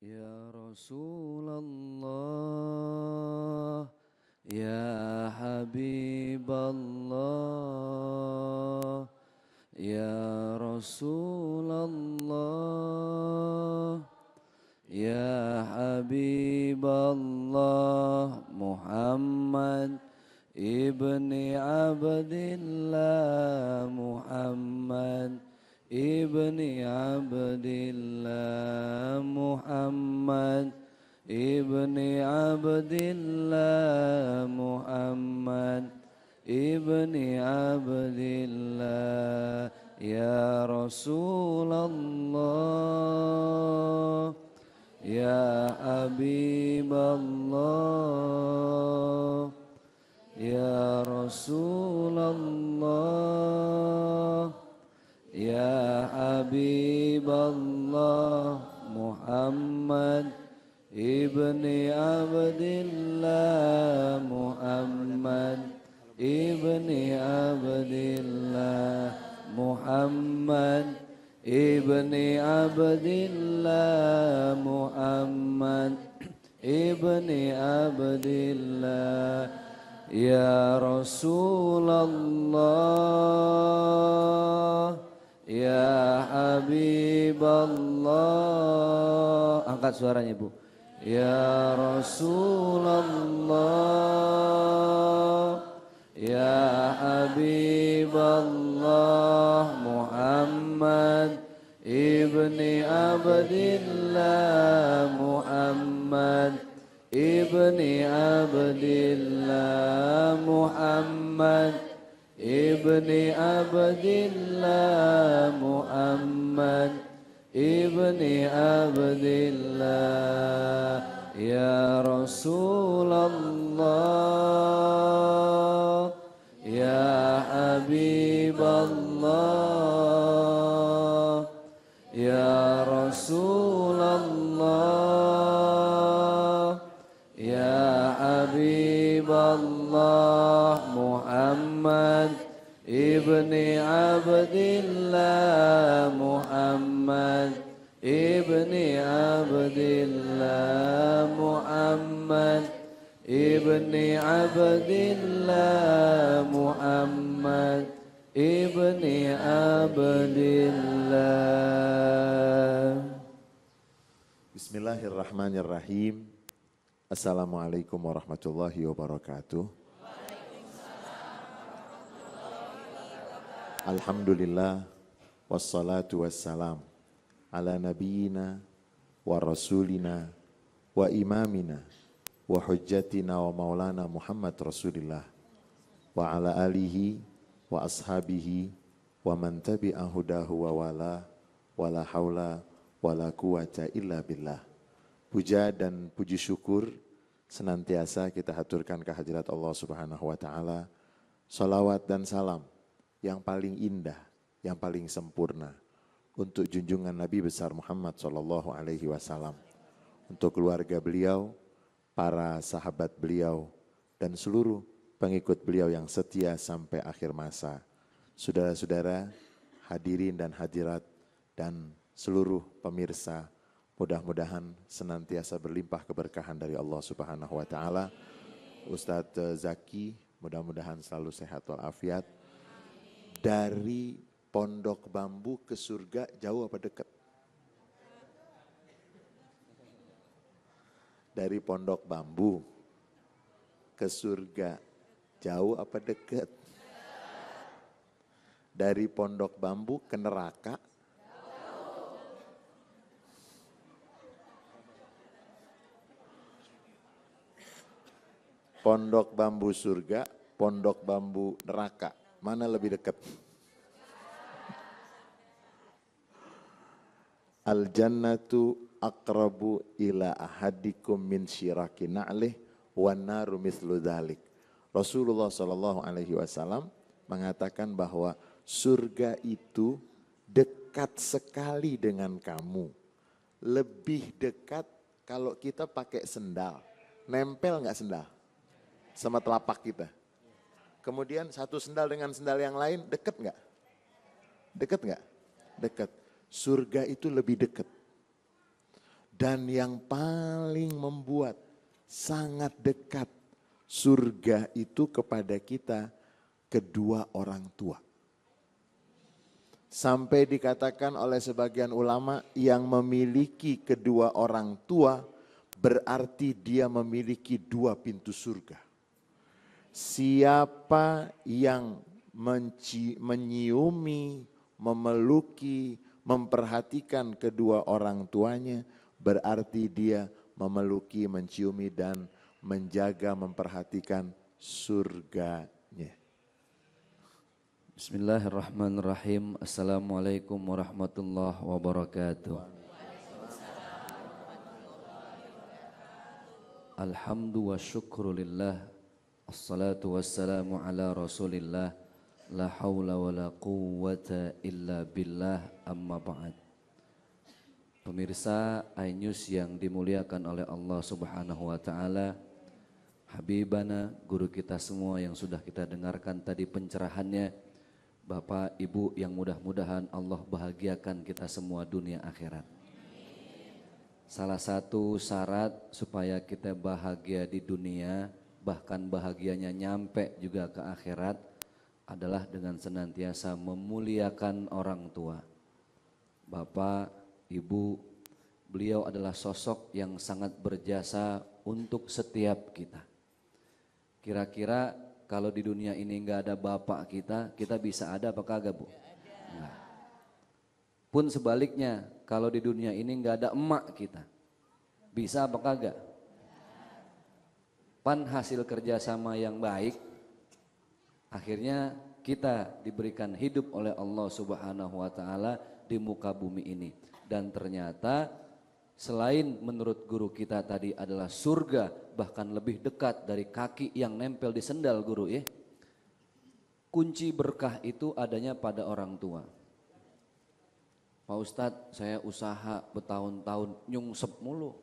Ya Rasulullah, Ya Habiballah, Ya Rasulullah, Ya Habiballah, Muhammad ibni Abdillah, Muhammad ibni Abdillah, Muhammad ibni Abdillah, Muhammad ibni Abdillah, Ya Rasulullah, Ya Habiballah, Ya Rasulullah, Ya Habiballah, Muhammad ibni Abdillah, Muhammad ibni Abdillah, Muhammad ibni Abdillah, Muhammad ibni Abdillah, Ya Rasulullah, Ya Habiballah. Angkat suaranya Bu. Ya Rasulullah, Ya Habiballah, Muhammad ibni Abdillah, Muhammad ibni Abdillah, Muhammad ibni Abdillah, Muhammad ibni Abdillah, Ya Rasulullah, Ya Habiballah, Ya Rasulullah, Ya Habiballah, Muhammad ibni Abdillah, Muhammad ibni Abdillah, Muhammad ibni Abdillah, Muhammad ibni Abdillah. Bismillahirrahmanirrahim. Assalamualaikum warahmatullahi wabarakatuh. Alhamdulillah wassalatu wassalam ala nabiyyina wa rasulina wa imamina wa hujjatina wa maulana Muhammad Rasulillah wa ala alihi wa ashabihi wa man tabi'a hudahu wa wala haula wala quwata illa billah. Puja dan puji syukur senantiasa kita haturkan kehadirat Allah Subhanahu wa taala. Salawat dan salam yang paling indah, yang paling sempurna untuk junjungan Nabi besar Muhammad sallallahu alaihi wasallam, untuk keluarga beliau, para sahabat beliau dan seluruh pengikut beliau yang setia sampai akhir masa. Saudara-saudara, hadirin dan hadirat dan seluruh pemirsa, mudah-mudahan senantiasa berlimpah keberkahan dari Allah Subhanahu wa taala. Ustadz Zaki mudah-mudahan selalu sehat walafiat. Dari Pondok Bambu ke surga jauh apa dekat? Dari Pondok Bambu ke surga jauh apa dekat? Dari Pondok Bambu ke neraka Pondok Bambu surga, Pondok Bambu neraka, mana lebih dekat? Al-jannatu aqrabu ila ahadikum min syiraki na'lih wan naru mithlu dzalik. Rasulullah sallallahu alaihi wasallam mengatakan bahwa surga itu dekat sekali dengan kamu. Lebih dekat kalau kita pakai sendal. Nempel enggak sendal? Sama telapak kita. Kemudian satu sendal dengan sendal yang lain dekat enggak? Dekat enggak? Dekat. Surga itu lebih dekat. Dan yang paling membuat sangat dekat surga itu kepada kita kedua orang tua. Sampai dikatakan oleh sebagian ulama yang memiliki kedua orang tua berarti dia memiliki dua pintu surga. Siapa yang menyiumi, memeluki, memperhatikan kedua orang tuanya berarti dia memeluki, menciumi dan menjaga, memperhatikan surganya. Bismillahirrahmanirrahim. Assalamualaikum warahmatullahi wabarakatuh. Alhamdu wa syukru lillah. Assalatu wassalamu ala rasulillah. La hawla wa la quwwata illa billah, amma ba'd. Pemirsa iNews yang dimuliakan oleh Allah subhanahu wa ta'ala, Habibana, guru kita semua yang sudah kita dengarkan tadi pencerahannya, Bapak Ibu yang mudah-mudahan Allah bahagiakan kita semua dunia akhirat. Salah satu syarat supaya kita bahagia di dunia, bahkan bahagianya nyampe juga ke akhirat, adalah dengan senantiasa memuliakan orang tua. Bapak, Ibu, beliau adalah sosok yang sangat berjasa untuk setiap kita. Kira-kira kalau di dunia ini nggak ada bapak kita, kita bisa ada apa kagak, Bu? Enggak. Pun sebaliknya, kalau di dunia ini nggak ada emak kita, bisa apa kagak? Pan hasil kerjasama yang baik, akhirnya kita diberikan hidup oleh Allah Subhanahu wa Ta'ala di muka bumi ini. Dan ternyata selain menurut guru kita tadi adalah surga, bahkan lebih dekat dari kaki yang nempel di sendal, guru ya. Kunci berkah itu adanya pada orang tua. Pak Ustadz, saya usaha bertahun-tahun nyungsep mulu.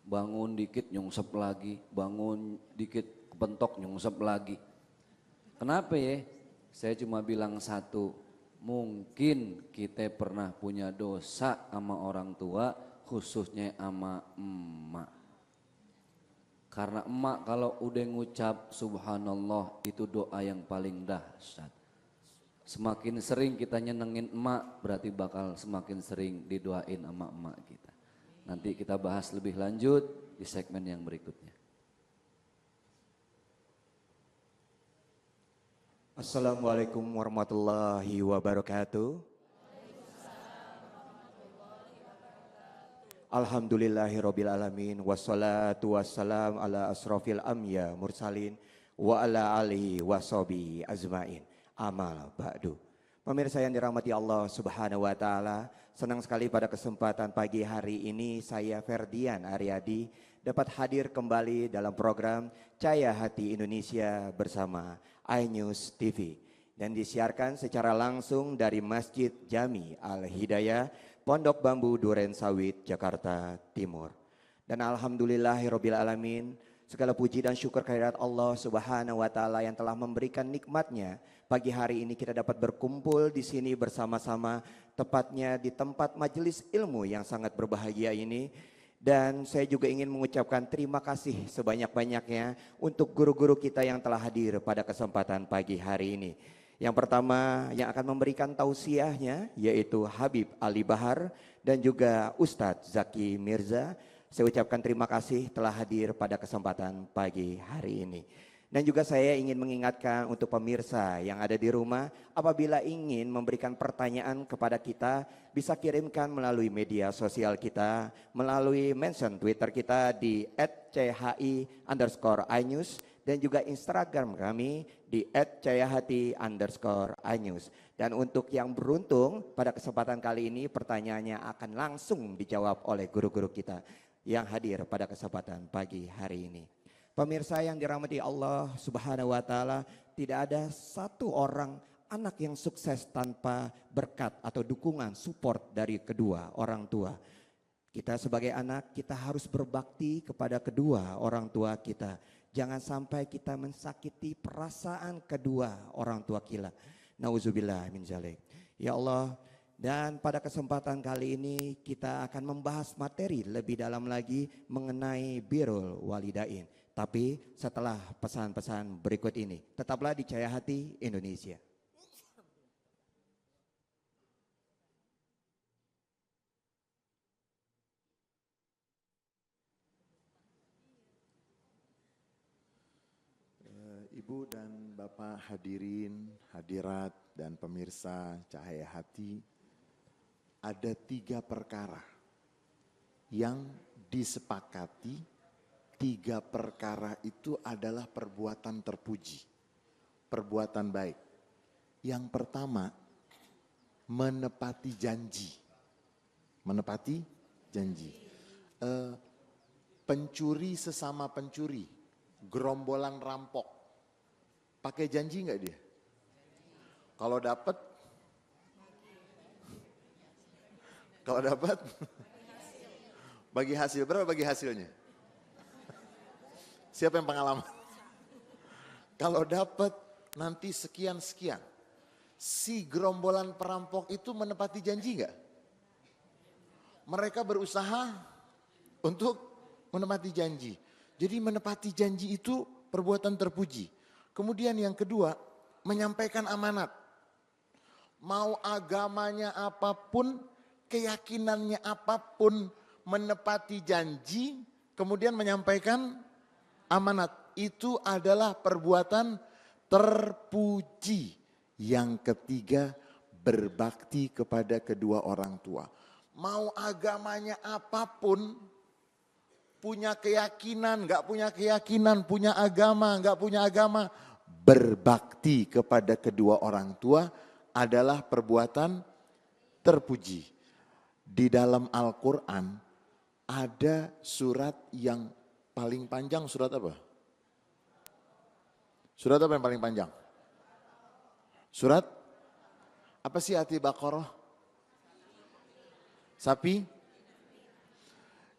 Bangun dikit nyungsep lagi, bangun dikit kepentok nyungsep lagi. Kenapa ya? Saya cuma bilang satu, mungkin kita pernah punya dosa sama orang tua, khususnya sama emak. Karena emak kalau udah ngucap subhanallah itu doa yang paling dahsyat. Semakin sering kita nyenengin emak, berarti bakal semakin sering didoain sama emak kita. Nanti kita bahas lebih lanjut di segmen yang berikutnya. Assalamualaikum warahmatullahi wabarakatuh. Alhamdulillahirabbil alamin wassalatu wassalam ala asrofil amya mursalin wa ala alihi washabihi azmain. Amal ba'du. Pemirsa yang dirahmati Allah Subhanahu wa taala, senang sekali pada kesempatan pagi hari ini saya Ferdian Aryadi dapat hadir kembali dalam program Cahaya Hati Indonesia bersama iNews TV dan disiarkan secara langsung dari Masjid Jami Al-Hidayah, Pondok Bambu Duren Sawit, Jakarta Timur. Dan alhamdulillahirabbil alamin, segala puji dan syukur kehadirat Allah Subhanahu wa taala yang telah memberikan nikmatnya. Pagi hari ini kita dapat berkumpul di sini bersama-sama, tepatnya di tempat majelis ilmu yang sangat berbahagia ini. Dan saya juga ingin mengucapkan terima kasih sebanyak-banyaknya untuk guru-guru kita yang telah hadir pada kesempatan pagi hari ini. Yang pertama yang akan memberikan tausiahnya yaitu Habib Ali Bahar dan juga Ustadz Zaki Mirza. Saya ucapkan terima kasih telah hadir pada kesempatan pagi hari ini. Dan juga saya ingin mengingatkan untuk pemirsa yang ada di rumah, apabila ingin memberikan pertanyaan kepada kita, bisa kirimkan melalui media sosial kita, melalui mention Twitter kita di @chi_inews dan juga Instagram kami di @cahayahati_inews. Dan untuk yang beruntung pada kesempatan kali ini pertanyaannya akan langsung dijawab oleh guru-guru kita yang hadir pada kesempatan pagi hari ini. Pemirsa yang dirahmati Allah Subhanahu wa taala, tidak ada satu orang anak yang sukses tanpa berkat atau dukungan support dari kedua orang tua. Kita sebagai anak kita harus berbakti kepada kedua orang tua kita. Jangan sampai kita mensakiti perasaan kedua orang tua kita. Nauzubillah min zalik. Ya Allah, Dan pada kesempatan kali ini kita akan membahas materi lebih dalam lagi mengenai birrul walidain. Tapi setelah pesan-pesan berikut ini, tetaplah di Cahaya Hati Indonesia. Ibu dan Bapak hadirin, hadirat dan pemirsa Cahaya Hati, ada 3 perkara yang disepakati. 3 perkara itu adalah perbuatan terpuji, perbuatan baik. Yang pertama, menepati janji. Menepati janji. Pencuri sesama pencuri, gerombolan rampok. Pakai janji nggak dia? Kalau dapat bagi hasil. Berapa bagi hasilnya? Siapa yang pengalaman? Kalau dapat nanti sekian-sekian. Si gerombolan perampok itu menepati janji nggak? Mereka berusaha untuk menepati janji. Jadi menepati janji itu perbuatan terpuji. Kemudian yang kedua, menyampaikan amanat. Mau agamanya apapun, keyakinannya apapun, menepati janji, kemudian menyampaikan amanat. Itu adalah perbuatan terpuji. Yang ketiga, berbakti kepada kedua orang tua. Mau agamanya apapun, punya keyakinan, nggak punya keyakinan, punya agama, nggak punya agama, berbakti kepada kedua orang tua adalah perbuatan terpuji. Di dalam Al-Quran ada surat yang paling panjang, surat apa? Surat apa yang paling panjang? Surat apa sih Ati Baqarah? Sapi?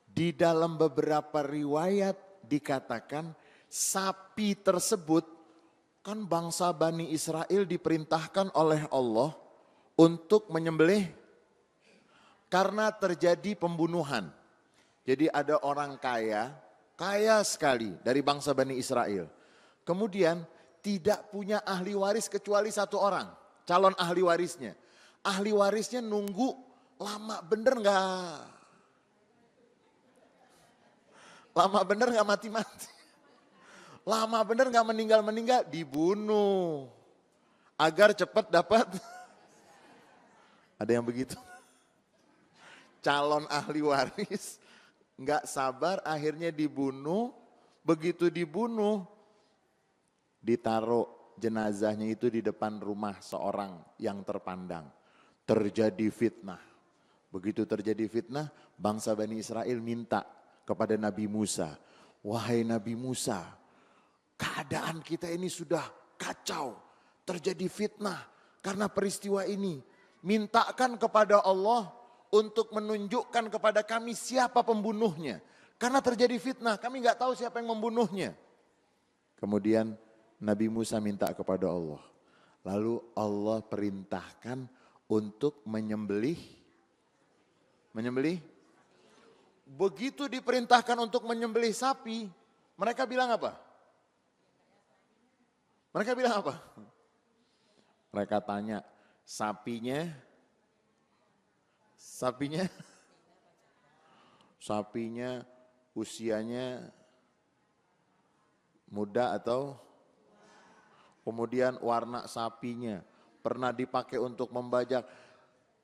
Di dalam beberapa riwayat dikatakan sapi tersebut, kan bangsa Bani Israel diperintahkan oleh Allah untuk menyembelih karena terjadi pembunuhan. Jadi ada orang kaya sekali dari bangsa Bani Israel. Kemudian tidak punya ahli waris kecuali 1 orang, calon ahli warisnya. Ahli warisnya nunggu lama bener nggak? Lama bener nggak mati-mati? Lama bener nggak meninggal-meninggal? Dibunuh. Agar cepat dapat. Ada yang begitu. Calon ahli waris nggak sabar akhirnya dibunuh. Begitu dibunuh, ditaruh jenazahnya itu di depan rumah seorang yang terpandang. Terjadi fitnah. Begitu terjadi fitnah, bangsa Bani Israel minta kepada Nabi Musa, wahai Nabi Musa, keadaan kita ini sudah kacau, terjadi fitnah karena peristiwa ini. Mintakan kepada Allah untuk menunjukkan kepada kami siapa pembunuhnya. Karena terjadi fitnah, kami nggak tahu siapa yang membunuhnya. Kemudian Nabi Musa minta kepada Allah. Lalu Allah perintahkan untuk menyembelih. Begitu diperintahkan untuk menyembelih sapi, mereka bilang apa? Mereka tanya, sapinya usianya muda atau kemudian warna sapinya pernah dipakai untuk membajak.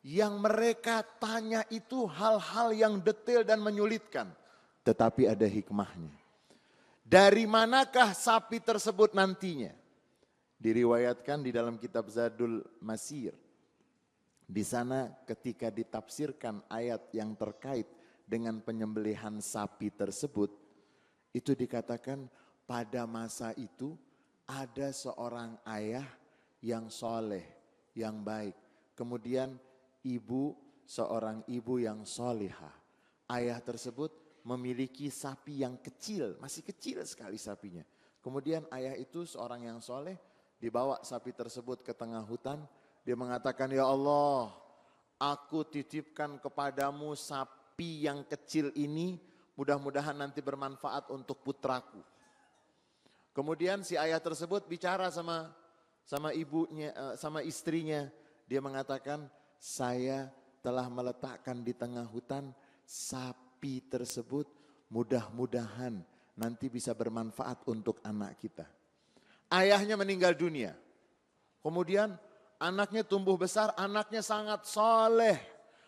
Yang mereka tanya itu hal-hal yang detail dan menyulitkan. Tetapi ada hikmahnya. Dari manakah sapi tersebut nantinya? Diriwayatkan di dalam kitab Zadul Masir. Di sana ketika ditafsirkan ayat yang terkait dengan penyembelihan sapi tersebut, itu dikatakan pada masa itu ada seorang ayah yang soleh, yang baik. Kemudian seorang ibu yang solihah. Ayah tersebut memiliki sapi yang kecil, masih kecil sekali sapinya. Kemudian ayah itu seorang yang soleh, dibawa sapi tersebut ke tengah hutan. Dia mengatakan, ya Allah, aku titipkan kepadamu sapi yang kecil ini, mudah-mudahan nanti bermanfaat untuk putraku. Kemudian si ayah tersebut bicara sama ibunya, sama istrinya. Dia mengatakan, saya telah meletakkan di tengah hutan sapi tersebut, mudah-mudahan nanti bisa bermanfaat untuk anak kita. Ayahnya meninggal dunia. Kemudian anaknya tumbuh besar, anaknya sangat soleh,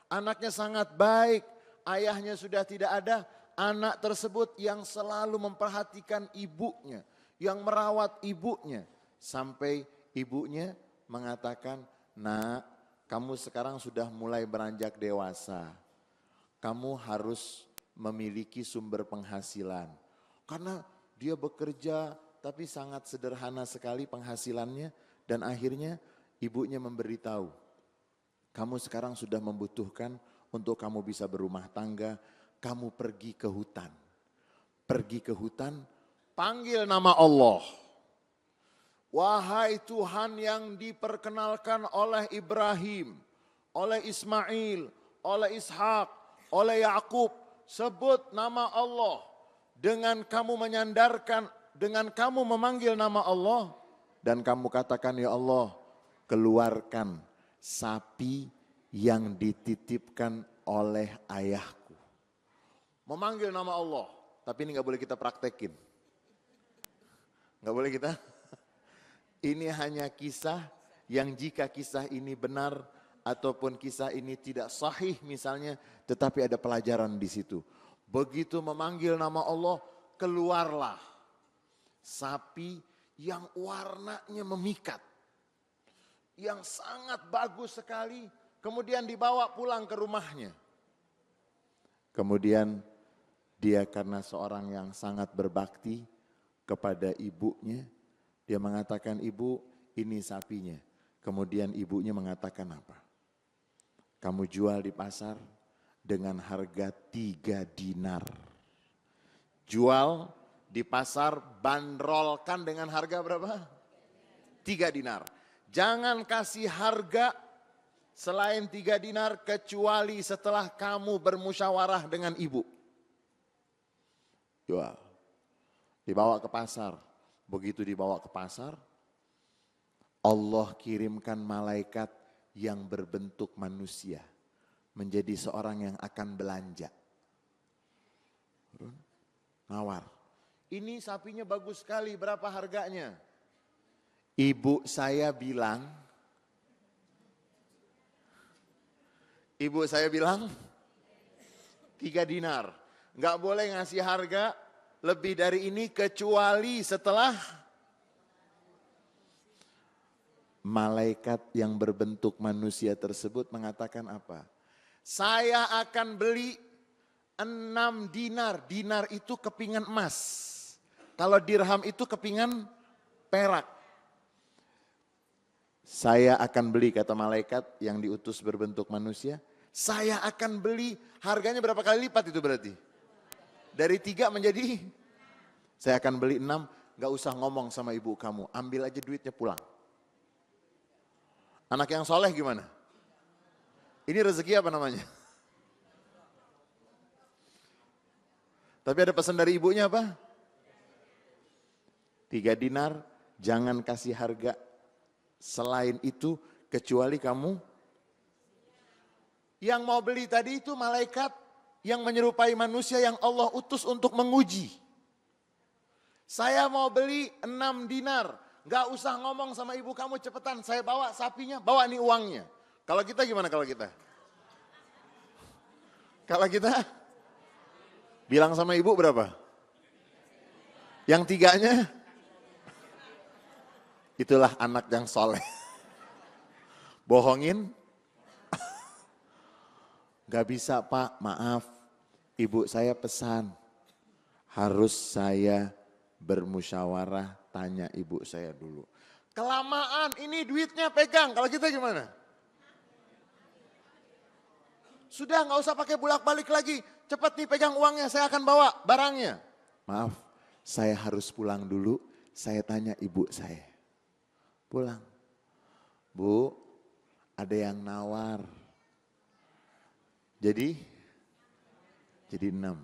anaknya sangat baik. Ayahnya sudah tidak ada, anak tersebut yang selalu memperhatikan ibunya, yang merawat ibunya. Sampai ibunya mengatakan, nak, kamu sekarang sudah mulai beranjak dewasa. Kamu harus memiliki sumber penghasilan. Karena dia bekerja tapi sangat sederhana sekali penghasilannya. Dan akhirnya ibunya memberitahu, kamu sekarang sudah membutuhkan untuk kamu bisa berumah tangga, kamu pergi ke hutan. Pergi ke hutan, panggil nama Allah. Wahai Tuhan yang diperkenalkan oleh Ibrahim, oleh Ismail, oleh Ishak, oleh Yakub, sebut nama Allah. Dengan kamu menyandarkan, dengan kamu memanggil nama Allah, dan kamu katakan, ya Allah, keluarkan sapi yang dititipkan oleh ayahku. Memanggil nama Allah, tapi ini gak boleh kita praktekin. Gak boleh kita. Ini hanya kisah yang jika kisah ini benar ataupun kisah ini tidak sahih misalnya, tetapi ada pelajaran di situ. Begitu memanggil nama Allah, keluarlah sapi yang warnanya memikat, yang sangat bagus sekali, kemudian dibawa pulang ke rumahnya. Kemudian dia karena seorang yang sangat berbakti kepada ibunya, dia mengatakan, ibu, ini sapinya. Kemudian ibunya mengatakan apa? Kamu jual di pasar dengan harga 3 dinar. Jual di pasar, bandrolkan dengan harga berapa? 3 dinar. Jangan kasih harga selain 3 dinar kecuali setelah kamu bermusyawarah dengan ibu. Jual. Dibawa ke pasar. Begitu dibawa ke pasar, Allah kirimkan malaikat yang berbentuk manusia menjadi seorang yang akan belanja. Nawar. Ini sapinya bagus sekali, berapa harganya? Ibu saya bilang 3 dinar. Enggak boleh ngasih harga lebih dari ini kecuali setelah malaikat yang berbentuk manusia tersebut mengatakan apa? Saya akan beli 6 dinar. Dinar itu kepingan emas. Kalau dirham itu kepingan perak. Saya akan beli, kata malaikat yang diutus berbentuk manusia. Saya akan beli, harganya berapa kali lipat itu berarti? Dari 3 menjadi, saya akan beli 6, gak usah ngomong sama ibu kamu, ambil aja duitnya pulang. Anak yang soleh gimana? Ini rezeki apa namanya? Tapi ada pesan dari ibunya apa? 3 dinar, jangan kasih harga selain itu kecuali kamu. Yang mau beli tadi itu malaikat yang menyerupai manusia yang Allah utus untuk menguji. Saya mau beli 6 dinar, gak usah ngomong sama ibu kamu, cepetan saya bawa sapinya, bawa nih uangnya. Kalau kita gimana kalau kita? Kalau kita bilang sama ibu berapa? Yang 3-nya? Itulah anak yang soleh. Bohongin? Gak bisa Pak, maaf. Ibu saya pesan. Harus saya bermusyawarah, tanya ibu saya dulu. Kelamaan, ini duitnya pegang. Kalau kita gimana? Sudah gak usah pakai bolak-balik lagi. Cepat nih pegang uangnya, saya akan bawa barangnya. Maaf, saya harus pulang dulu. Saya tanya ibu saya. Pulang. Bu, ada yang nawar. Jadi 6.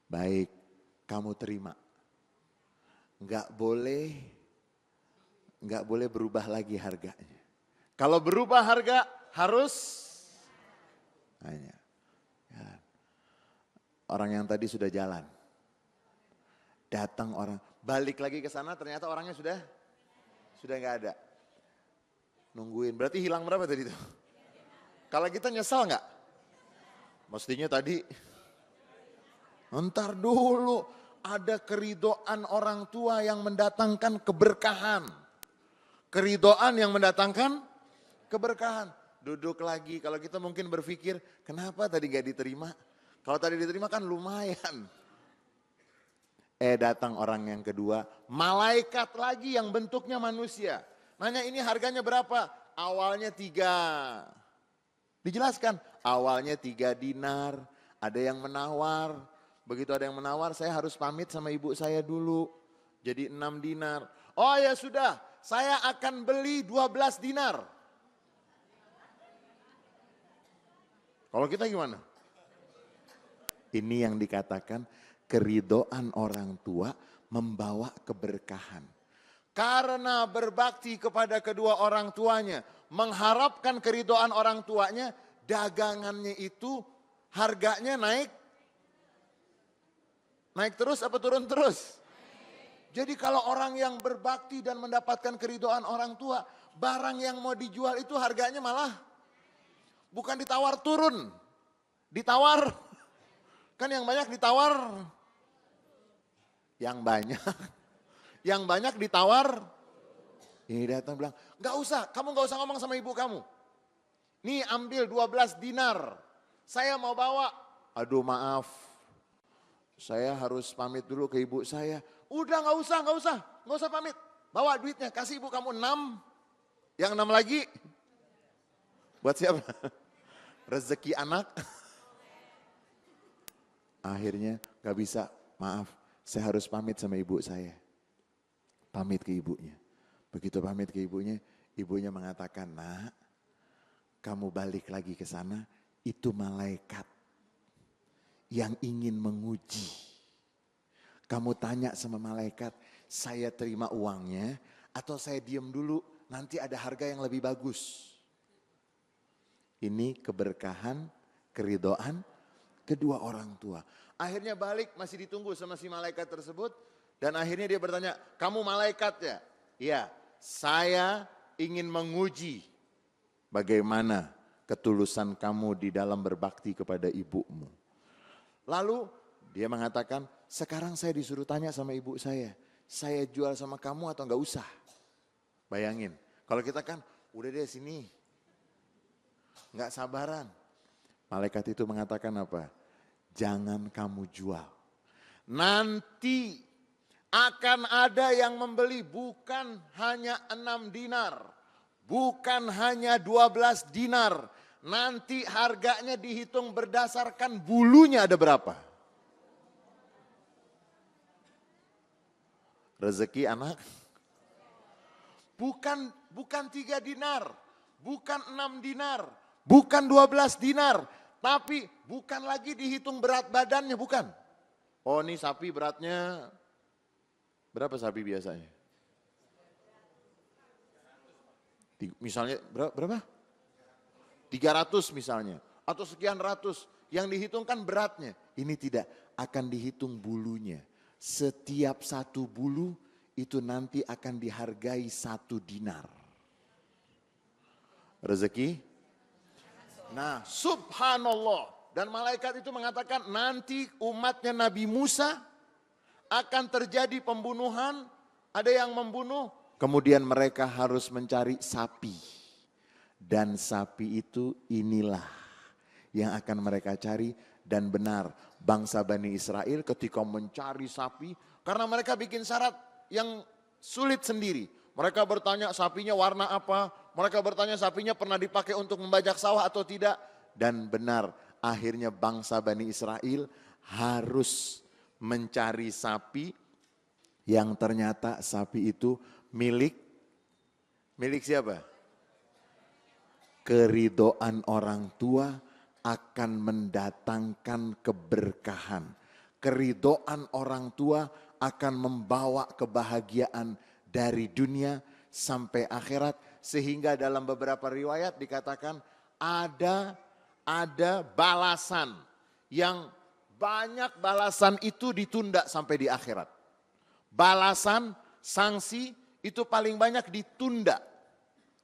Baik, kamu terima. Enggak boleh berubah lagi harganya. Kalau berubah harga harus hanya. Orang yang tadi sudah jalan. Datang orang, balik lagi ke sana ternyata orangnya sudah enggak ada. Nungguin, berarti hilang berapa tadi itu? Kalau kita nyesal enggak? Mestinya tadi, entar dulu ada keridoan orang tua yang mendatangkan keberkahan. Keridoan yang mendatangkan keberkahan. Duduk lagi, kalau kita mungkin berpikir, kenapa tadi gak diterima? Kalau tadi diterima kan lumayan. Datang orang yang kedua, malaikat lagi yang bentuknya manusia. Nanya ini harganya berapa? Awalnya 3. Dijelaskan, awalnya 3 dinar, ada yang menawar. Begitu ada yang menawar, saya harus pamit sama ibu saya dulu. Jadi 6 dinar. Oh ya sudah, saya akan beli 12 dinar. Kalau kita gimana? Ini yang dikatakan keridoan orang tua membawa keberkahan. Karena berbakti kepada kedua orang tuanya, mengharapkan keridoan orang tuanya, dagangannya itu harganya naik terus apa turun terus? Jadi kalau orang yang berbakti dan mendapatkan keridoan orang tua, barang yang mau dijual itu harganya malah bukan ditawar turun, ditawar. Kan yang banyak ditawar, yang banyak ditawar. Ini datang bilang, kamu gak usah ngomong sama ibu kamu. Nih ambil 12 dinar, saya mau bawa. Aduh maaf, saya harus pamit dulu ke ibu saya. Udah gak usah pamit. Bawa duitnya, kasih ibu kamu 6. Yang 6 lagi, buat siapa? Rezeki anak. Akhirnya gak bisa, maaf, saya harus pamit sama ibu saya. Pamit ke ibunya. Begitu pamit ke ibunya, ibunya mengatakan, nak, kamu balik lagi ke sana, itu malaikat yang ingin menguji. Kamu tanya sama malaikat, saya terima uangnya atau saya diam dulu, nanti ada harga yang lebih bagus. Ini keberkahan, keridoan kedua orang tua. Akhirnya balik, masih ditunggu sama si malaikat tersebut. Dan akhirnya dia bertanya, kamu malaikat ya? Iya, saya ingin menguji bagaimana ketulusan kamu di dalam berbakti kepada ibumu. Lalu dia mengatakan, sekarang saya disuruh tanya sama ibu saya jual sama kamu atau enggak usah? Bayangin, kalau kita kan udah deh sini, enggak sabaran. Malaikat itu mengatakan apa? Jangan kamu jual. Nanti akan ada yang membeli bukan hanya 6 dinar. Bukan hanya 12 dinar. Nanti harganya dihitung berdasarkan bulunya ada berapa. Rezeki anak. Bukan 3 dinar. Bukan 6 dinar. Bukan 12 dinar. Tapi bukan lagi dihitung berat badannya, bukan. Oh ini sapi beratnya, berapa sapi biasanya? Misalnya berapa? 300 misalnya. Atau sekian ratus. Yang dihitungkan beratnya. Ini tidak, akan dihitung bulunya. Setiap satu bulu itu nanti akan dihargai 1 dinar. Rezeki. Nah subhanallah, dan malaikat itu mengatakan nanti umatnya Nabi Musa akan terjadi pembunuhan, ada yang membunuh. Kemudian mereka harus mencari sapi. Dan sapi itu inilah yang akan mereka cari. Dan benar bangsa Bani Israel ketika mencari sapi, karena mereka bikin syarat yang sulit sendiri. Mereka bertanya sapinya warna apa, mereka bertanya sapinya pernah dipakai untuk membajak sawah atau tidak. Dan benar akhirnya bangsa Bani Israel harus mencari sapi yang ternyata sapi itu milik siapa? Keridhaan orang tua akan mendatangkan keberkahan. Keridhaan orang tua akan membawa kebahagiaan dari dunia sampai akhirat. Sehingga dalam beberapa riwayat dikatakan ada balasan yang banyak, balasan itu ditunda sampai di akhirat. Balasan, sanksi itu paling banyak ditunda.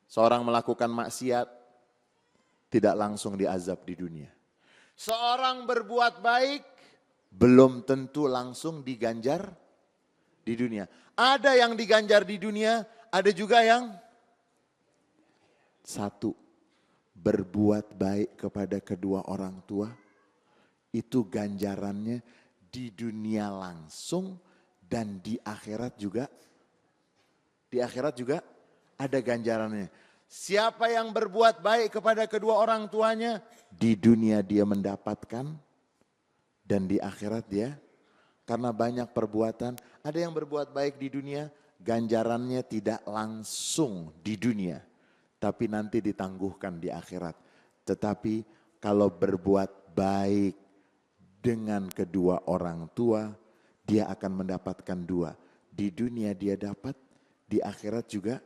Seorang melakukan maksiat tidak langsung diazab di dunia. Seorang berbuat baik belum tentu langsung diganjar di dunia. Ada yang diganjar di dunia, ada juga yang satu, berbuat baik kepada kedua orang tua, itu ganjarannya di dunia langsung dan di akhirat juga. Di akhirat juga ada ganjarannya. Siapa yang berbuat baik kepada kedua orang tuanya, di dunia dia mendapatkan dan di akhirat dia, karena banyak perbuatan, ada yang berbuat baik di dunia, ganjarannya tidak langsung di dunia, tapi nanti ditangguhkan di akhirat. Tetapi kalau berbuat baik dengan kedua orang tua, dia akan mendapatkan dua. Di dunia dia dapat, di akhirat juga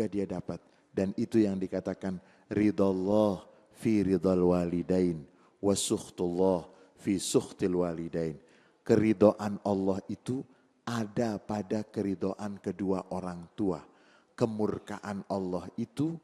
dia dapat. Dan itu yang dikatakan ridallah fi ridal walidain wa sukhtullah fi sukhtil walidain. Keridhaan Allah itu ada pada keridhaan kedua orang tua. Kemurkaan Allah itu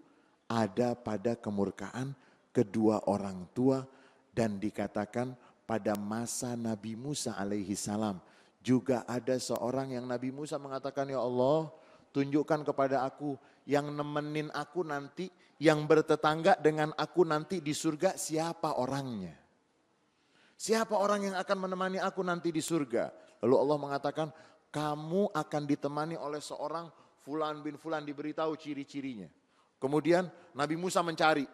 ada pada kemurkaan kedua orang tua. Dan dikatakan pada masa Nabi Musa alaihi salam juga ada seorang yang Nabi Musa mengatakan, ya Allah, tunjukkan kepada aku yang nemenin aku nanti, yang bertetangga dengan aku nanti di surga, siapa orangnya? Siapa orang yang akan menemani aku nanti di surga? Lalu Allah mengatakan, kamu akan ditemani oleh seorang Fulan bin Fulan, diberitahu ciri-cirinya. Kemudian Nabi Musa mencari,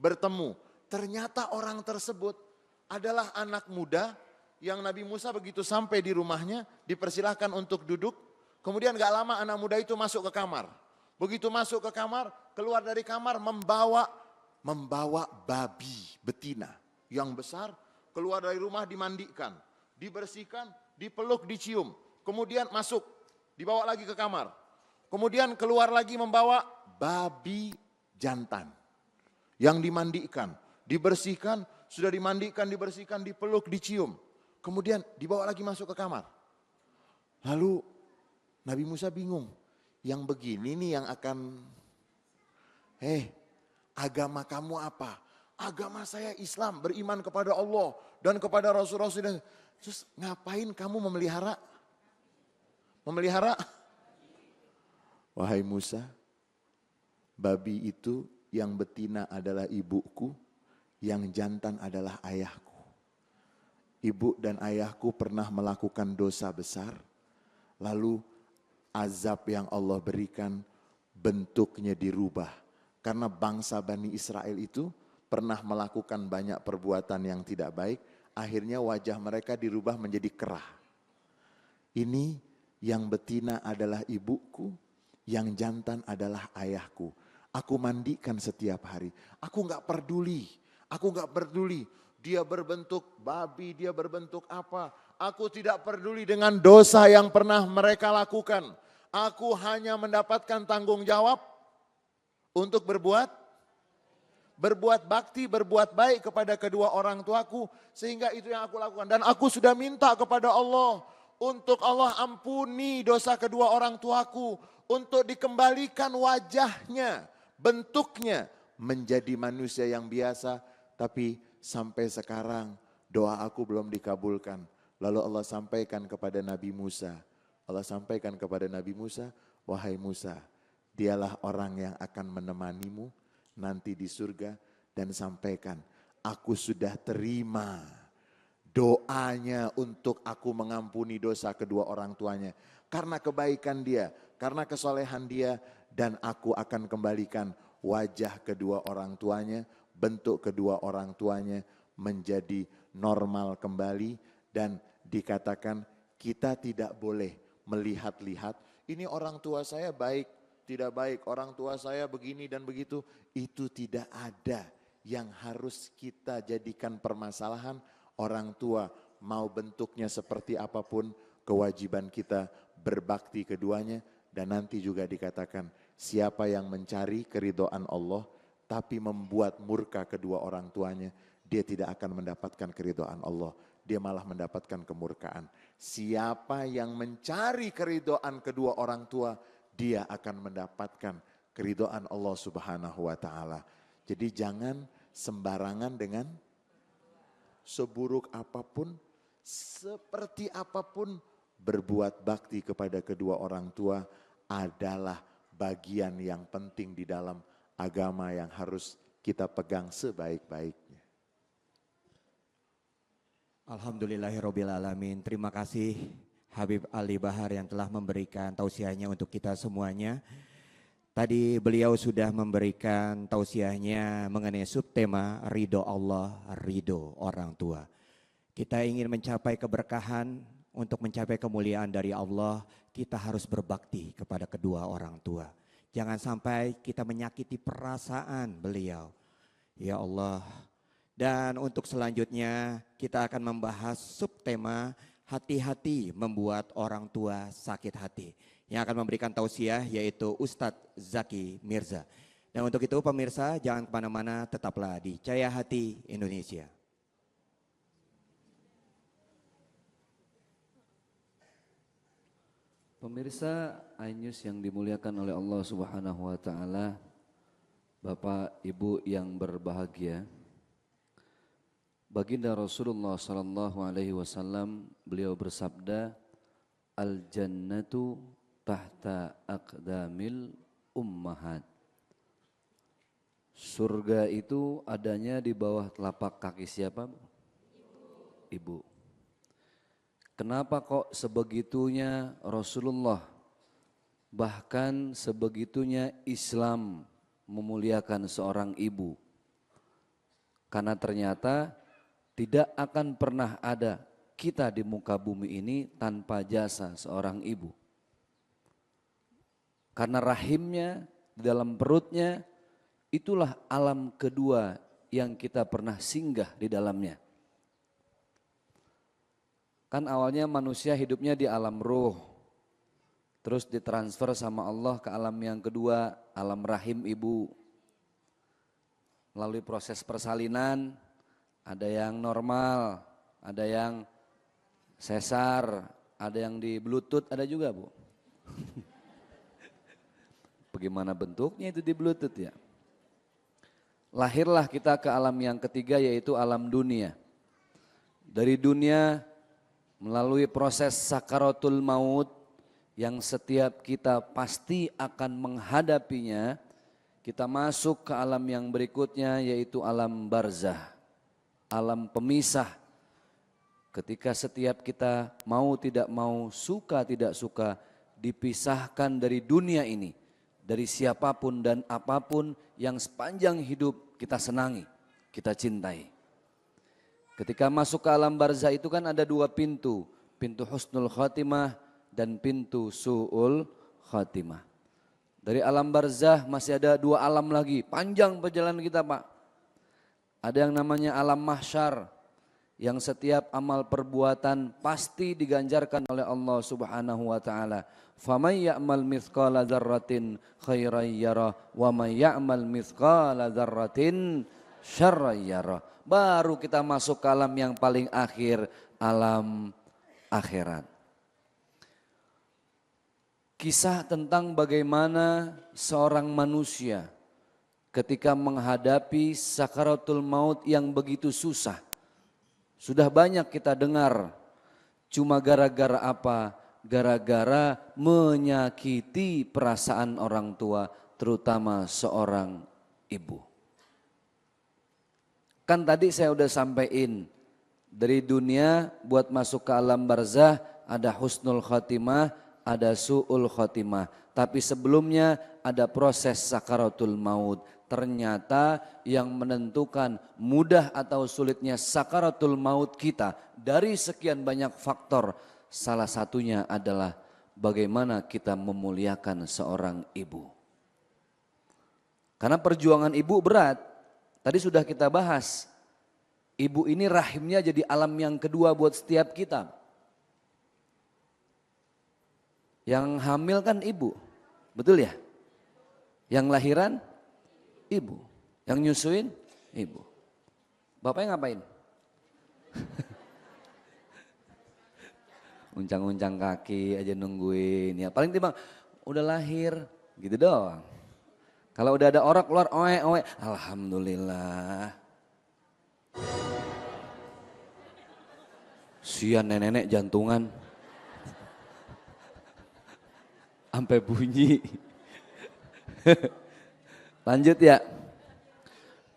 bertemu. Ternyata orang tersebut adalah anak muda yang Nabi Musa begitu sampai di rumahnya, dipersilahkan untuk duduk. Kemudian gak lama anak muda itu masuk ke kamar. Begitu masuk ke kamar, keluar dari kamar membawa babi betina yang besar, keluar dari rumah dimandikan, dibersihkan, dipeluk, dicium. Kemudian masuk, dibawa lagi ke kamar. Kemudian keluar lagi membawa babi jantan yang dimandikan, dibersihkan, sudah dimandikan, dibersihkan, dipeluk, dicium. Kemudian dibawa lagi masuk ke kamar. Lalu Nabi Musa bingung. Yang begini nih yang akan, agama kamu apa? Agama saya Islam, beriman kepada Allah dan kepada Rasul-Rasul. Terus ngapain kamu memelihara? Wahai Musa, babi itu yang betina adalah ibuku, yang jantan adalah ayahku. Ibu dan ayahku pernah melakukan dosa besar, lalu azab yang Allah berikan bentuknya dirubah. Karena bangsa Bani Israel itu pernah melakukan banyak perbuatan yang tidak baik, akhirnya wajah mereka dirubah menjadi kerah. Ini yang betina adalah ibuku, yang jantan adalah ayahku. Aku mandikan setiap hari. Aku gak peduli. Dia berbentuk babi, dia berbentuk apa. Aku tidak peduli dengan dosa yang pernah mereka lakukan. Aku hanya mendapatkan tanggung jawab untuk berbuat bakti, berbuat baik kepada kedua orang tuaku. Sehingga itu yang aku lakukan. Dan aku sudah minta kepada Allah untuk Allah ampuni dosa kedua orang tuaku. Untuk dikembalikan wajahnya, bentuknya menjadi manusia yang biasa. Tapi sampai sekarang doa aku belum dikabulkan. Lalu Allah sampaikan kepada Nabi Musa. Wahai Musa, dialah orang yang akan menemanimu nanti di surga. Dan sampaikan, aku sudah terima doanya untuk aku mengampuni dosa kedua orang tuanya. Karena kebaikan dia, karena kesolehan dia, dan aku akan kembalikan wajah kedua orang tuanya, bentuk kedua orang tuanya menjadi normal kembali. Dan dikatakan kita tidak boleh melihat-lihat, ini orang tua saya baik, tidak baik, orang tua saya begini dan begitu. Itu tidak ada yang harus kita jadikan permasalahan. Orang tua mau bentuknya seperti apapun, kewajiban kita berbakti keduanya. Dan nanti juga dikatakan, siapa yang mencari keridhaan Allah tapi membuat murka kedua orang tuanya, dia tidak akan mendapatkan keridhaan Allah, dia malah mendapatkan kemurkaan. Siapa yang mencari keridhaan kedua orang tua, dia akan mendapatkan keridhaan Allah Subhanahu wa taala. Jadi jangan sembarangan dengan seburuk apapun, seperti apapun, berbuat bakti kepada kedua orang tua adalah bagian yang penting di dalam agama yang harus kita pegang sebaik-baiknya. Alhamdulillahirabbil alamin. Terima kasih Habib Ali Bahar yang telah memberikan tausiahnya untuk kita semuanya. Tadi beliau sudah memberikan tausiahnya mengenai subtema ridho Allah, ridho orang tua. Kita ingin mencapai keberkahan, untuk mencapai kemuliaan dari Allah, kita harus berbakti kepada kedua orang tua. Jangan sampai kita menyakiti perasaan beliau. Ya Allah. Dan untuk selanjutnya kita akan membahas subtema hati-hati membuat orang tua sakit hati. Yang akan memberikan tausiah yaitu Ustadz Zaki Mirza. Dan untuk itu pemirsa jangan kemana-mana, tetaplah di Cahaya Hati Indonesia. Pemirsa iNews yang dimuliakan oleh Allah Subhanahu wa taala, Bapak Ibu yang berbahagia. Baginda Rasulullah sallallahu alaihi wasallam beliau bersabda, "Al jannatu tahta aqdamil ummahat." Surga itu adanya di bawah telapak kaki siapa? Ibu. Kenapa kok sebegitunya Rasulullah, bahkan sebegitunya Islam memuliakan seorang ibu? Karena ternyata tidak akan pernah ada kita di muka bumi ini tanpa jasa seorang ibu. Karena rahimnya, di dalam perutnya, itulah alam kedua yang kita pernah singgah di dalamnya. Kan awalnya manusia hidupnya di alam ruh, terus ditransfer sama Allah ke alam yang kedua, alam rahim ibu. Melalui proses persalinan, ada yang normal, ada yang sesar, ada yang di bluetooth, ada juga Bu. Bagaimana bentuknya itu di bluetooth ya? Lahirlah kita ke alam yang ketiga yaitu alam dunia. Dari dunia melalui proses sakaratul maut yang setiap kita pasti akan menghadapinya, kita masuk ke alam yang berikutnya yaitu alam barzah, alam pemisah. Ketika setiap kita mau tidak mau, suka tidak suka, dipisahkan dari dunia ini, dari siapapun dan apapun yang sepanjang hidup kita senangi, kita cintai. Ketika masuk ke alam barzah itu kan ada dua pintu, pintu husnul khotimah dan pintu su'ul khotimah. Dari alam barzah masih ada dua alam lagi, panjang perjalanan kita Pak. Ada yang namanya alam mahsyar, yang setiap amal perbuatan pasti diganjarkan oleh Allah Subhanahu wa taala. Faman ya'mal mithqala dzarratin khairan yara wa man ya'mal mithqala dzarratin syarran yara. Baru kita masuk ke alam yang paling akhir, alam akhirat. Kisah tentang bagaimana seorang manusia ketika menghadapi sakaratul maut yang begitu susah. Sudah banyak kita dengar, cuma gara-gara apa? Gara-gara menyakiti perasaan orang tua, terutama seorang ibu. Kan tadi saya udah sampaikan, dari dunia buat masuk ke alam barzah ada husnul khotimah, ada su'ul khotimah. Tapi sebelumnya ada proses sakaratul maut. Ternyata yang menentukan mudah atau sulitnya sakaratul maut kita dari sekian banyak faktor. Salah satunya adalah bagaimana kita memuliakan seorang ibu. Karena perjuangan ibu berat. Tadi sudah kita bahas. Ibu ini rahimnya jadi alam yang kedua buat setiap kita. Yang hamil kan ibu, betul ya? Yang lahiran ibu, yang nyusuin ibu. Bapaknya ngapain? Uncang-uncang kaki aja nungguin ya. Paling timbang udah lahir gitu doang. Kalau udah ada orang keluar oe, alhamdulillah. Sian nenek-nenek jantungan. Sampai bunyi. Lanjut ya.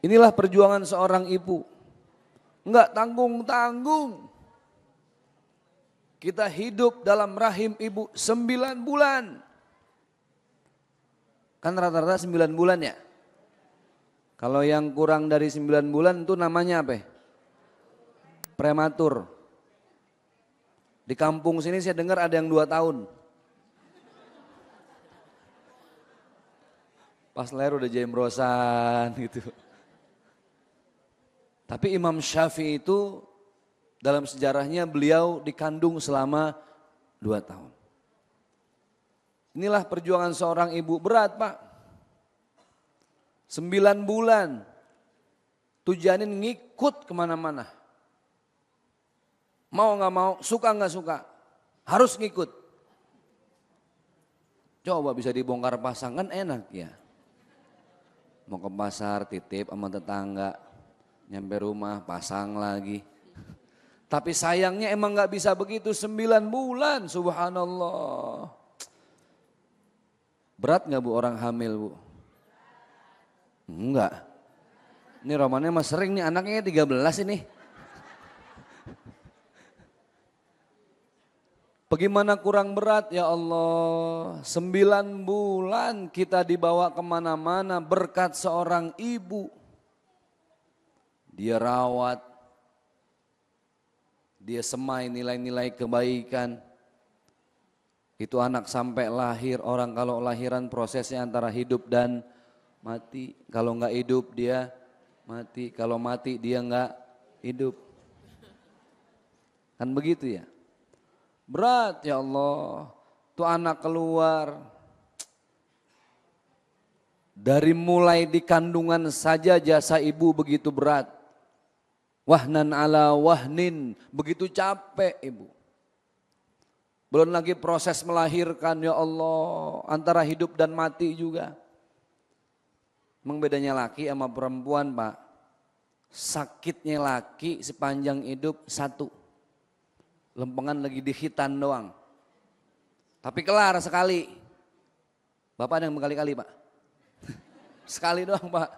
Inilah perjuangan seorang ibu. Enggak tanggung-tanggung. Kita hidup dalam rahim ibu 9 bulan. Kan rata-rata 9 bulan ya. Kalau yang kurang dari 9 bulan itu namanya apa? Prematur. Di kampung sini saya dengar ada yang 2 tahun. Pas lahir udah jembrosan gitu. Tapi Imam Syafi'i itu dalam sejarahnya beliau dikandung selama 2 tahun. Inilah perjuangan seorang ibu, berat Pak. 9 bulan. Tuh janin ngikut kemana-mana. Mau gak mau, suka gak suka. Harus ngikut. Coba bisa dibongkar pasang kan enak ya. Mau ke pasar titip sama tetangga, nyampe rumah pasang lagi. Tapi sayangnya emang gak bisa begitu 9 bulan, subhanallah. Berat gak bu orang hamil bu? Enggak. Ini romannya mah sering nih, anaknya 13 ini. Bagaimana kurang berat ya Allah, 9 bulan kita dibawa kemana-mana berkat seorang ibu. Dia rawat, dia semai nilai-nilai kebaikan. Itu anak sampai lahir, orang kalau lahiran prosesnya antara hidup dan mati. Kalau enggak hidup dia mati, kalau mati dia enggak hidup. Kan begitu ya. Berat ya Allah, tuh anak keluar. Dari mulai di kandungan saja jasa ibu begitu berat. Wahnan ala wahnin, begitu capek ibu. Belum lagi proses melahirkan ya Allah, antara hidup dan mati juga. Memang bedanya laki sama perempuan Pak. Sakitnya laki sepanjang hidup 1. Lempengan lagi di hitan doang. Tapi kelar sekali. Bapak ada yang berkali-kali Pak. Sekali doang Pak.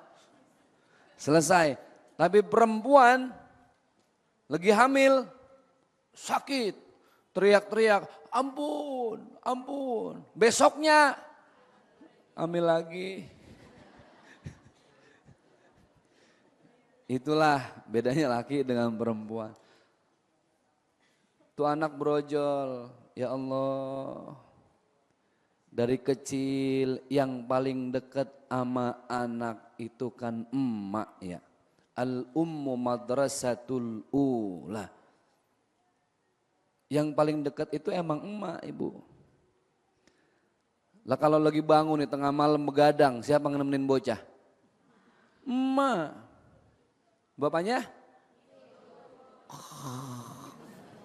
Selesai. Tapi perempuan lagi hamil sakit. Teriak-teriak, ampun, ampun. Besoknya hamil lagi. Itulah bedanya laki dengan perempuan. Tuh anak brojol, ya Allah. Dari kecil yang paling dekat sama anak itu kan emak ya. Al-ummu madrasatul ula. Yang paling dekat itu emang emak ibu. Lah kalau lagi bangun nih tengah malam begadang, siapa yang nemenin bocah? Emak. Bapaknya?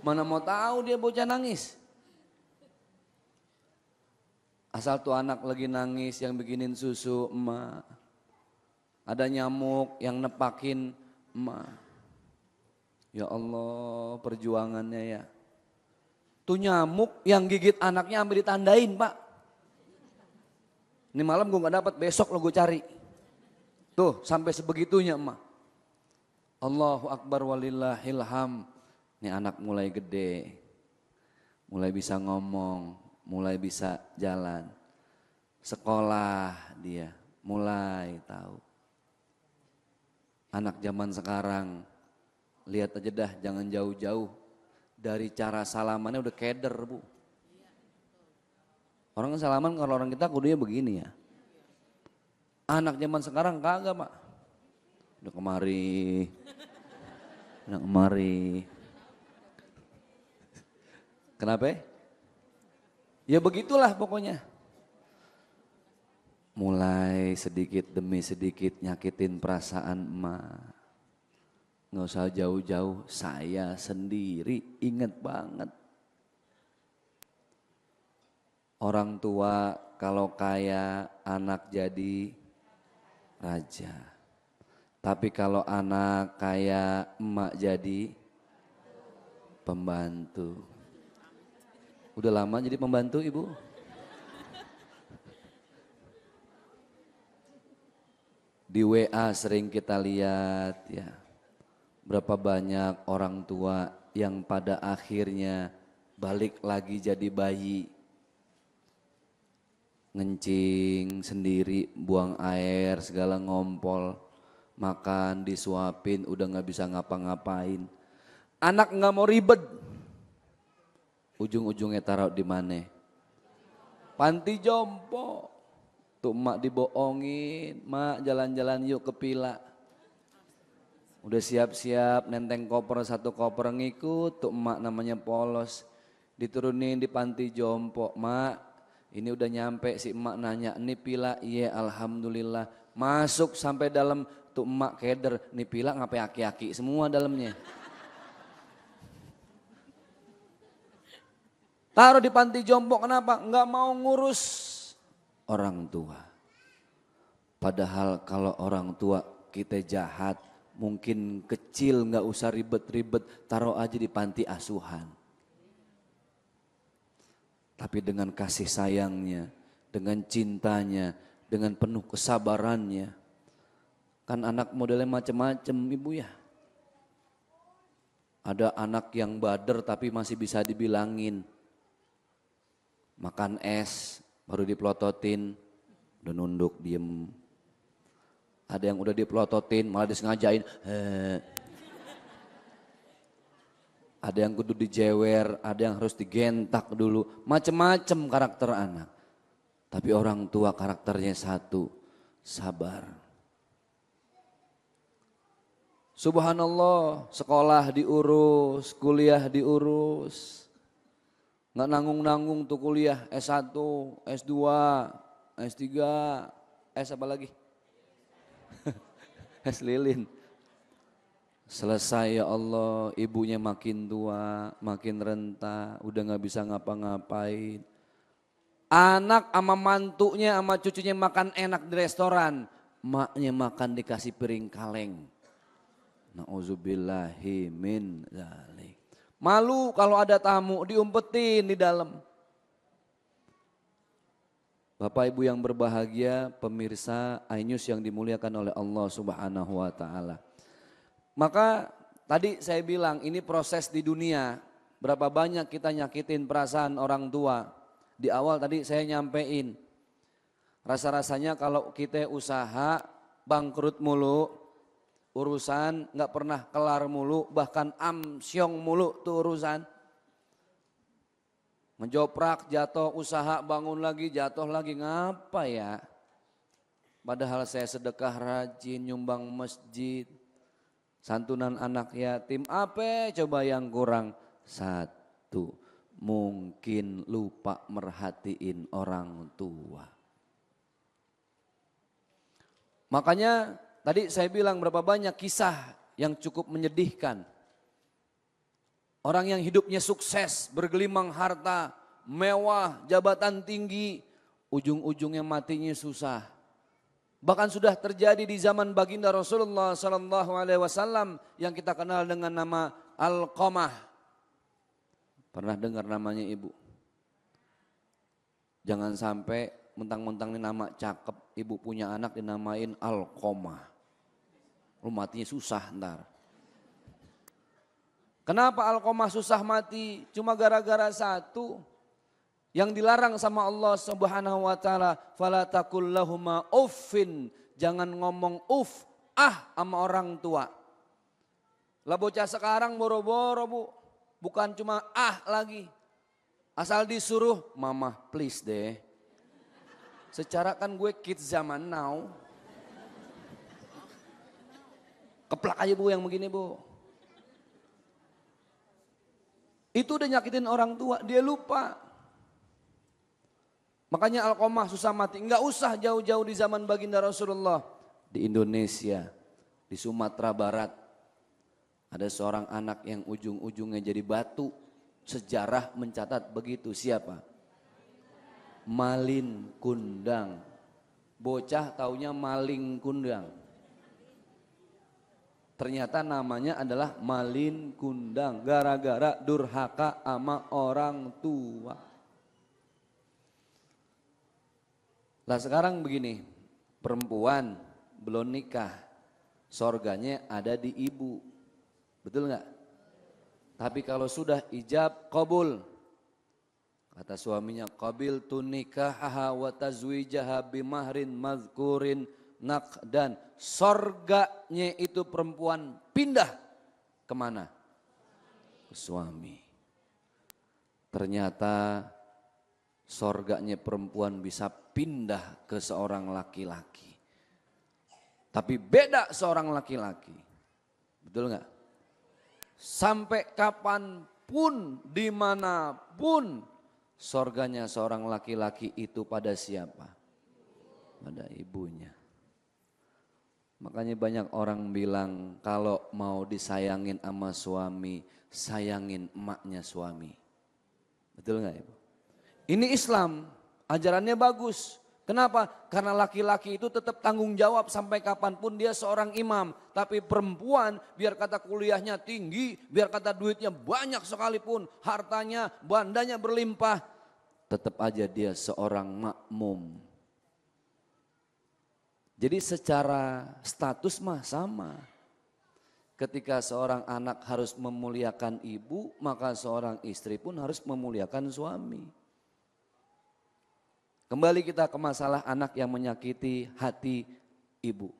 Mana mau tahu dia bocah nangis. Asal tuh anak lagi nangis yang bikinin susu emak. Ada nyamuk yang nepakin emak. Ya Allah perjuangannya ya. Tuh nyamuk yang gigit anaknya sampai ditandain Pak. Ini malam gue gak dapat, besok lo gue cari. Tuh sampai sebegitunya emak. Allahu Akbar walillahilham. Ini anak mulai gede, mulai bisa ngomong, mulai bisa jalan. Sekolah dia mulai tahu. Anak zaman sekarang, lihat aja dah jangan jauh-jauh. Dari cara salamannya udah keder bu. Orang salaman kalau orang kita kudunya begini ya. Anak zaman sekarang kagak, Pak. Udah kemari. Udah kemari. Kenapa? Ya begitulah pokoknya. Mulai sedikit demi sedikit nyakitin perasaan emak. Nggak usah jauh-jauh, saya sendiri ingat banget. Orang tua kalau kaya anak jadi raja. Tapi kalau anak kaya emak jadi pembantu. Udah lama jadi pembantu ibu? Di WA sering kita lihat ya. Berapa banyak orang tua yang pada akhirnya balik lagi jadi bayi. Ngencing sendiri, buang air, segala ngompol. Makan, disuapin, udah gak bisa ngapa-ngapain. Anak gak mau ribet. Ujung-ujungnya taruh di mana? Panti jompo. Tuh emak dibohongin, mak jalan-jalan yuk ke Pila. Udah siap-siap nenteng koper satu koper ngikut, tuh emak namanya polos. Diturunin di panti jompo, mak ini udah nyampe si emak nanya, ini Pila? Iya alhamdulillah. Masuk sampai dalam, tuh emak keder, nih Pila ngapain aki-aki semua dalamnya. Taruh di panti jompo kenapa? Enggak mau ngurus orang tua. Padahal kalau orang tua kita jahat, mungkin kecil nggak usah ribet-ribet, taruh aja di panti asuhan. Tapi dengan kasih sayangnya, dengan cintanya, dengan penuh kesabarannya. Kan anak modelnya macam-macam ibu ya. Ada anak yang bader tapi masih bisa dibilangin. Makan es, baru dipelototin, udah nunduk diem. Ada yang udah dipelototin malah disengajain. Ada yang kudu dijewer, ada yang harus digentak dulu. Macem-macem karakter anak. Tapi orang tua karakternya satu, sabar. Subhanallah, sekolah diurus, kuliah diurus. Nggak nanggung-nanggung tuh kuliah S1, S2, S3, S apa lagi? Es lilin. Selesai ya Allah, ibunya makin tua, makin renta, udah gak bisa ngapa-ngapain. Anak sama mantunya sama cucunya makan enak di restoran, maknya makan dikasih piring kaleng. Na'udzubillahi min dzalik. Malu kalau ada tamu diumpetin di dalam. Bapak Ibu yang berbahagia, pemirsa iNews yang dimuliakan oleh Allah Subhanahu wa taala. Maka tadi saya bilang ini proses di dunia. Berapa banyak kita nyakitin perasaan orang tua. Di awal tadi saya nyampein. Rasa-rasanya kalau kita usaha bangkrut mulu, urusan nggak pernah kelar mulu, bahkan amsyong mulu tuh urusan. Menjoprak, jatuh, usaha, bangun lagi, jatuh lagi, ngapa ya? Padahal saya sedekah rajin, nyumbang masjid, santunan anak yatim, apa coba yang kurang? Satu, mungkin lupa merhatiin orang tua. Makanya tadi saya bilang berapa banyak kisah yang cukup menyedihkan. Orang yang hidupnya sukses, bergelimang harta, mewah, jabatan tinggi, ujung-ujungnya matinya susah. Bahkan sudah terjadi di zaman baginda Rasulullah Sallallahu Alaihi Wasallam yang kita kenal dengan nama Alqamah. Pernah dengar namanya ibu? Jangan sampai mentang-mentang ini nama cakep, ibu punya anak dinamain Alqamah. Lu matinya susah ntar. Kenapa Alqamah susah mati? Cuma gara-gara satu. Yang dilarang sama Allah Subhanahu wa taala, fala taqul lahuma uffin, jangan ngomong sama orang tua. Lah bocah sekarang boro-boro Bu, bukan cuma lagi. Asal disuruh, mama please deh. Secara kan gue kids zaman now. Keplak aja Bu yang begini Bu. Itu udah nyakitin orang tua, dia lupa. Makanya Alqamah susah mati. Enggak usah jauh-jauh di zaman baginda Rasulullah. Di Indonesia, di Sumatera Barat, ada seorang anak yang ujung-ujungnya jadi batu. Sejarah mencatat begitu. Siapa? Malin Kundang. Bocah taunya maling kundang. Ternyata namanya adalah Malin Kundang. Gara-gara durhaka sama orang tua. Lah sekarang begini, perempuan belum nikah, sorganya ada di ibu. Betul nggak? Tapi kalau sudah ijab qabul, kata suaminya, qabil tu nikahaha wa tazwijaha bimahrin mazkurin dan sorganya itu perempuan pindah kemana? Ke suami. Ternyata sorganya perempuan bisa pindah ke seorang laki-laki. Tapi beda seorang laki-laki. Betul nggak? Sampai kapanpun, dimanapun, sorganya seorang laki-laki itu pada siapa? Pada ibunya. Makanya banyak orang bilang kalau mau disayangin sama suami, sayangin emaknya suami. Betul nggak Ibu? Ini Islam, ajarannya bagus. Kenapa? Karena laki-laki itu tetap tanggung jawab sampai kapanpun dia seorang imam. Tapi perempuan biar kata kuliahnya tinggi, biar kata duitnya banyak sekalipun, hartanya, bandanya berlimpah, tetap aja dia seorang makmum. Jadi secara status mah sama. Ketika seorang anak harus memuliakan ibu, maka seorang istri pun harus memuliakan suami. Kembali kita ke masalah anak yang menyakiti hati ibu.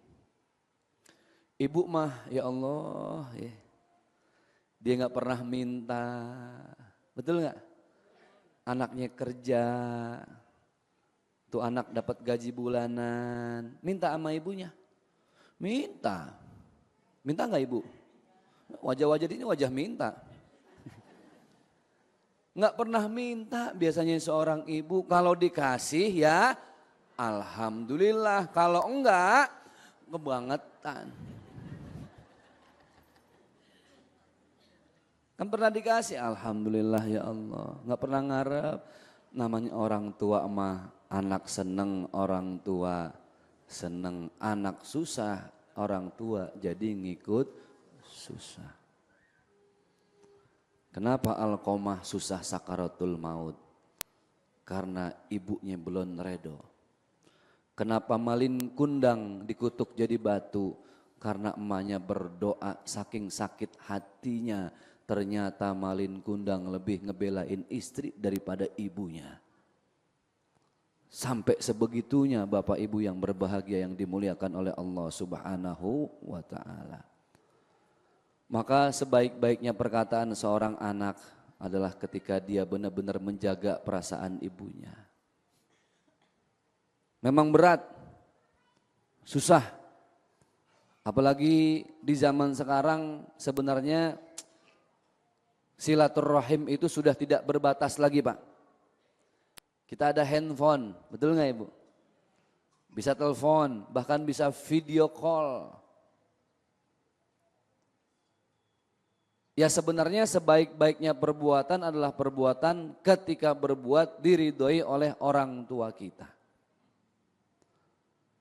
Ibu mah ya Allah, ya, dia nggak pernah minta, betul nggak? Anaknya kerja. Tuh anak dapat gaji bulanan, minta sama ibunya. Minta. Minta enggak Ibu? Wajah-wajah ini wajah minta. Enggak pernah minta biasanya seorang ibu, kalau dikasih ya alhamdulillah, kalau enggak kebangetan. Kan pernah dikasih alhamdulillah ya Allah, enggak pernah ngarep. Namanya orang tua mah anak seneng, orang tua seneng, anak susah, orang tua jadi ngikut susah. Kenapa Alqamah susah sakaratul maut? Karena ibunya belum redo. Kenapa Malin Kundang dikutuk jadi batu? Karena emaknya berdoa saking sakit hatinya. Ternyata Malin Kundang lebih ngebelain istri daripada ibunya. Sampai sebegitunya Bapak Ibu yang berbahagia yang dimuliakan oleh Allah Subhanahu wa ta'ala. Maka sebaik-baiknya perkataan seorang anak adalah ketika dia benar-benar menjaga perasaan ibunya. Memang berat, susah. Apalagi di zaman sekarang sebenarnya silaturahim itu sudah tidak berbatas lagi Pak. Kita ada handphone, betul nggak Ibu? Bisa telepon, bahkan bisa video call. Ya sebenarnya sebaik-baiknya perbuatan adalah perbuatan ketika berbuat diridhoi oleh orang tua kita.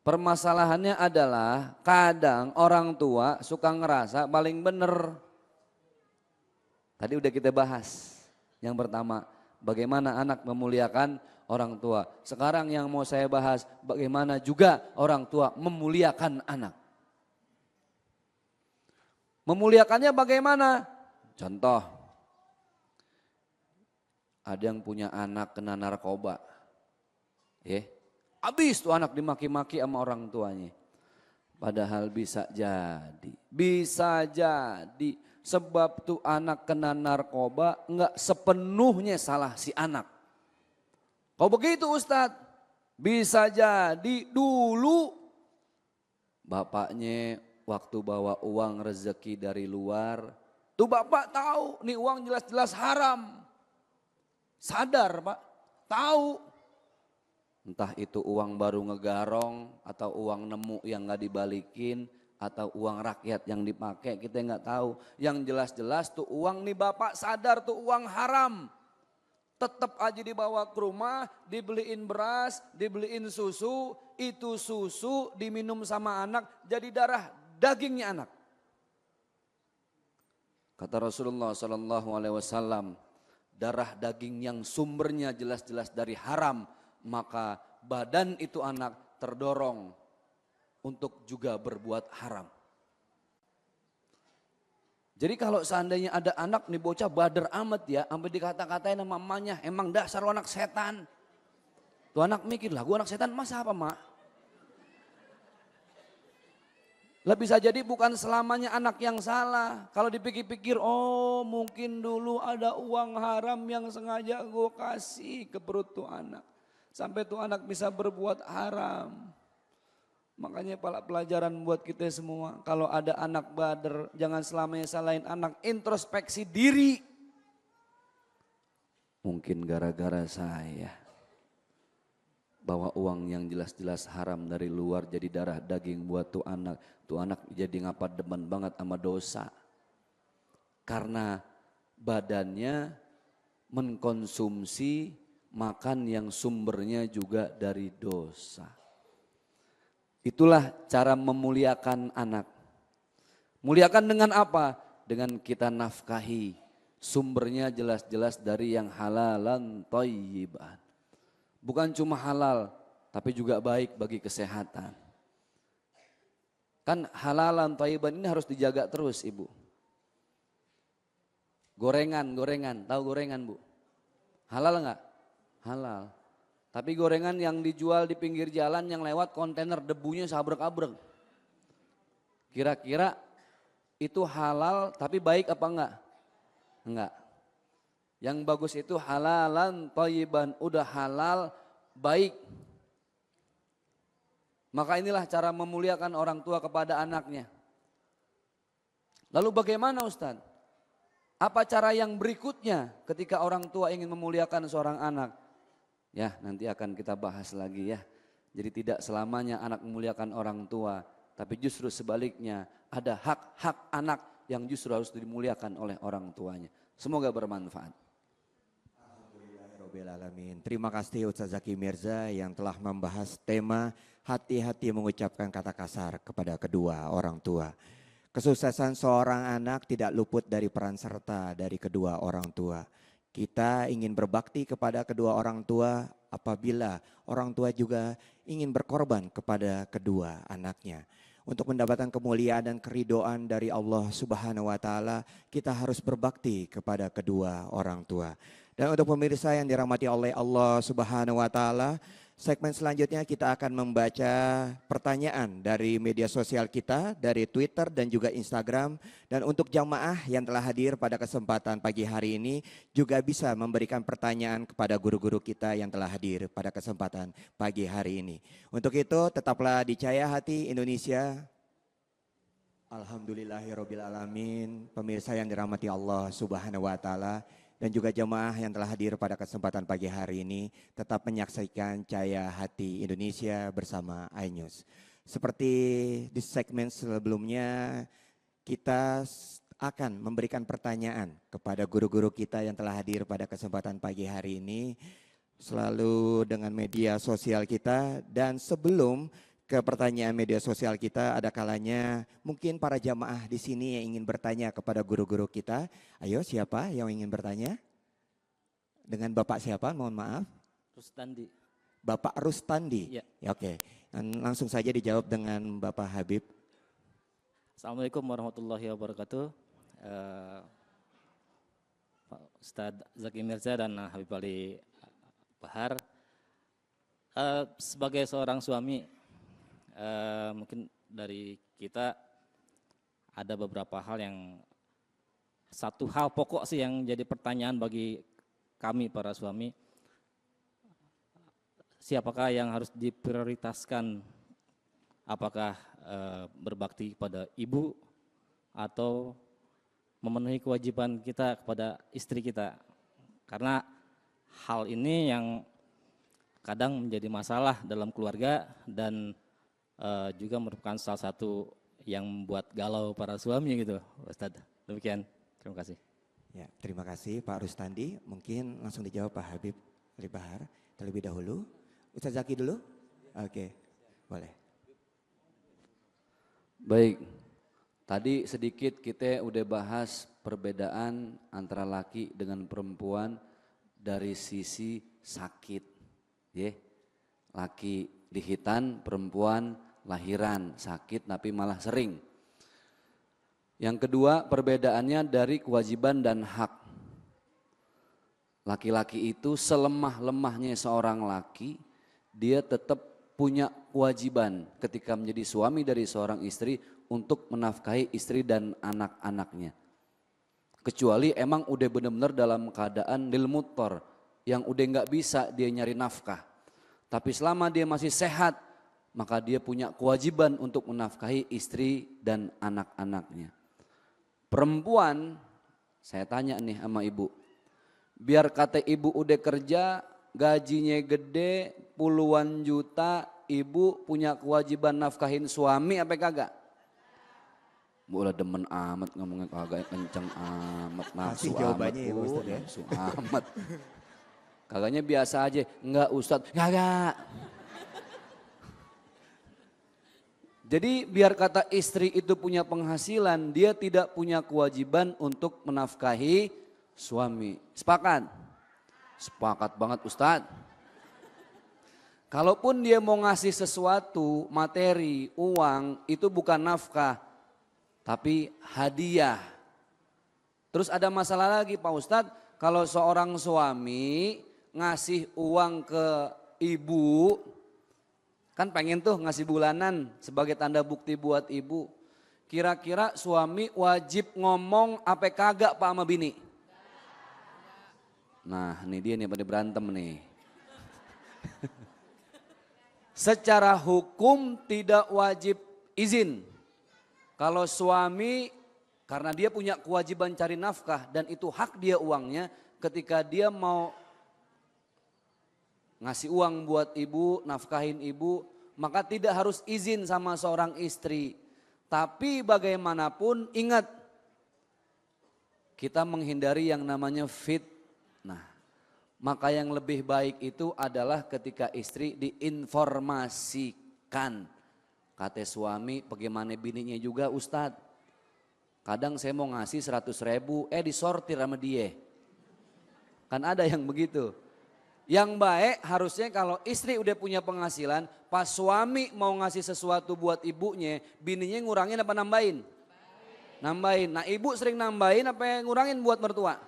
Permasalahannya adalah kadang orang tua suka ngerasa paling benar. Tadi udah kita bahas. Yang pertama, bagaimana anak memuliakan orang tua. Sekarang yang mau saya bahas, bagaimana juga orang tua memuliakan anak. Memuliakannya bagaimana? Contoh, ada yang punya anak kena narkoba. Habis tuh anak dimaki-maki sama orang tuanya. Padahal bisa jadi. Sebab tuh anak kena narkoba enggak sepenuhnya salah si anak. Kok begitu Ustadz? Bisa jadi dulu bapaknya waktu bawa uang rezeki dari luar, tuh bapak tahu nih uang jelas-jelas haram. Sadar pak, tahu. Entah itu uang baru ngegarong atau uang nemu yang nggak dibalikin atau uang rakyat yang dipakai, kita nggak tahu. Yang jelas-jelas tuh uang nih bapak sadar tuh uang haram. Tetap aja dibawa ke rumah, dibeliin beras, dibeliin susu, itu susu diminum sama anak jadi darah dagingnya anak. Kata Rasulullah Sallallahu Alaihi Wasallam, darah daging yang sumbernya jelas-jelas dari haram, maka badan itu anak terdorong untuk juga berbuat haram. Jadi kalau seandainya ada anak nih bocah bader amat ya, sampai dikata-katain sama mamanya, emang dasar lu anak setan. Tuh anak mikir lah, gua anak setan masa apa mak? Lah bisa jadi bukan selamanya anak yang salah. Kalau dipikir-pikir, oh mungkin dulu ada uang haram yang sengaja gue kasih ke perut tuh anak. Sampai tuh anak bisa berbuat haram. Makanya pelajaran buat kita semua. Kalau ada anak bader, jangan selamanya salahin anak. Introspeksi diri. Mungkin gara-gara saya bawa uang yang jelas-jelas haram dari luar jadi darah daging buat tuh anak. Tuh anak jadi ngapa demen banget sama dosa. Karena badannya mengkonsumsi makan yang sumbernya juga dari dosa. Itulah cara memuliakan anak. Muliakan dengan apa? Dengan kita nafkahi. Sumbernya jelas-jelas dari yang halalan thayyiban. Bukan cuma halal, tapi juga baik bagi kesehatan. Kan halalan thayyiban ini harus dijaga terus ibu. Gorengan, tahu gorengan bu? Halal enggak? Halal. Tapi gorengan yang dijual di pinggir jalan yang lewat kontainer debunya sabrek-abrek. Kira-kira itu halal tapi baik apa enggak? Enggak. Yang bagus itu halalan thayyiban, udah halal baik. Maka inilah cara memuliakan orang tua kepada anaknya. Lalu bagaimana Ustaz? Apa cara yang berikutnya ketika orang tua ingin memuliakan seorang anak? Ya nanti akan kita bahas lagi ya. Jadi tidak selamanya anak memuliakan orang tua. Tapi justru sebaliknya ada hak-hak anak yang justru harus dimuliakan oleh orang tuanya. Semoga bermanfaat. Alhamdulillahirrahmanirrahim. Terima kasih Ustaz Zaki Mirza yang telah membahas tema hati-hati mengucapkan kata kasar kepada kedua orang tua. Kesuksesan seorang anak tidak luput dari peran serta dari kedua orang tua. Kita ingin berbakti kepada kedua orang tua apabila orang tua juga ingin berkorban kepada kedua anaknya. Untuk mendapatkan kemuliaan dan keridoan dari Allah Subhanahu wa taala, kita harus berbakti kepada kedua orang tua. Dan untuk pemirsa yang dirahmati oleh Allah Subhanahu wa taala, segmen selanjutnya kita akan membaca pertanyaan dari media sosial kita, dari Twitter dan juga Instagram. Dan untuk jamaah yang telah hadir pada kesempatan pagi hari ini juga bisa memberikan pertanyaan kepada guru-guru kita yang telah hadir pada kesempatan pagi hari ini. Untuk itu tetaplah di Cahaya Hati Indonesia. Alhamdulillahirrabbilalamin. Pemirsa yang dirahmati Allah Subhanahu wa taala. Dan juga jemaah yang telah hadir pada kesempatan pagi hari ini tetap menyaksikan Cahaya Hati Indonesia bersama iNews. Seperti di segmen sebelumnya, kita akan memberikan pertanyaan kepada guru-guru kita yang telah hadir pada kesempatan pagi hari ini. Selalu dengan media sosial kita, dan sebelum ke pertanyaan media sosial kita, ada kalanya mungkin para jamaah di sini yang ingin bertanya kepada guru-guru kita. Ayo, siapa yang ingin bertanya? Dengan Bapak siapa? Mohon maaf. Rustandi. Bapak Rustandi. Ya. Ya, oke. Dan langsung saja dijawab dengan Bapak Habib. Assalamualaikum warahmatullahi wabarakatuh. Pak Ustadz Zaki Mirza dan Habib Ali Bahar. Sebagai seorang suami, mungkin dari kita ada beberapa hal yang, satu hal pokok sih yang jadi pertanyaan bagi kami para suami, siapakah yang harus diprioritaskan apakah berbakti kepada ibu atau memenuhi kewajiban kita kepada istri kita. Karena hal ini yang kadang menjadi masalah dalam keluarga dan juga merupakan salah satu yang membuat galau para suami gitu, Ustadz. Demikian, terima kasih. Ya, terima kasih Pak Rustandi. Mungkin langsung dijawab Pak Habib Ribahar terlebih dahulu. Ustadz Zaki dulu? Oke, boleh. Baik, tadi sedikit kita udah bahas perbedaan antara laki dengan perempuan dari sisi sakit. Ya, laki dihitan, perempuan lahiran, sakit tapi malah sering. Yang kedua, perbedaannya dari kewajiban dan hak. Laki-laki itu selemah-lemahnya seorang laki, dia tetap punya kewajiban ketika menjadi suami dari seorang istri untuk menafkahi istri dan anak-anaknya. Kecuali emang udah benar-benar dalam keadaan lil muttor, yang udah nggak bisa dia nyari nafkah. Tapi selama dia masih sehat, maka dia punya kewajiban untuk menafkahi istri dan anak-anaknya. Perempuan, saya tanya nih sama ibu, biar kata ibu udah kerja, gajinya gede, puluhan juta, ibu punya kewajiban nafkahin suami apa kagak? Boleh demen amat ngomongnya kagak kenceng amat, nafsu amat, jawabannya ya, Ustaz, ya. nafsu amat. Kagaknya biasa aja, enggak Ustadz, kagak. Jadi biar kata istri itu punya penghasilan, dia tidak punya kewajiban untuk menafkahi suami. Sepakat? Sepakat banget Ustadz. Kalaupun dia mau ngasih sesuatu, materi, uang, itu bukan nafkah, tapi hadiah. Terus ada masalah lagi Pak Ustadz, kalau seorang suami ngasih uang ke ibu, kan pengen tuh ngasih bulanan sebagai tanda bukti buat ibu. Kira-kira suami wajib ngomong apa kagak Pak sama bini? Nah ini dia nih pada berantem nih. Secara hukum tidak wajib izin. Kalau suami karena dia punya kewajiban cari nafkah dan itu hak dia uangnya, ketika dia mau ngasih uang buat ibu, nafkahin ibu, maka tidak harus izin sama seorang istri. Tapi bagaimanapun ingat, kita menghindari yang namanya fitnah. Maka yang lebih baik itu adalah ketika istri diinformasikan. Kata suami, bagaimana bininya juga Ustadz. Kadang saya mau ngasih 100.000, disortir sama dia. Kan ada yang begitu. Yang baik harusnya kalau istri udah punya penghasilan, pas suami mau ngasih sesuatu buat ibunya, bininya ngurangin apa nambahin? Nambahin. Nah ibu sering nambahin apa ngurangin buat mertua?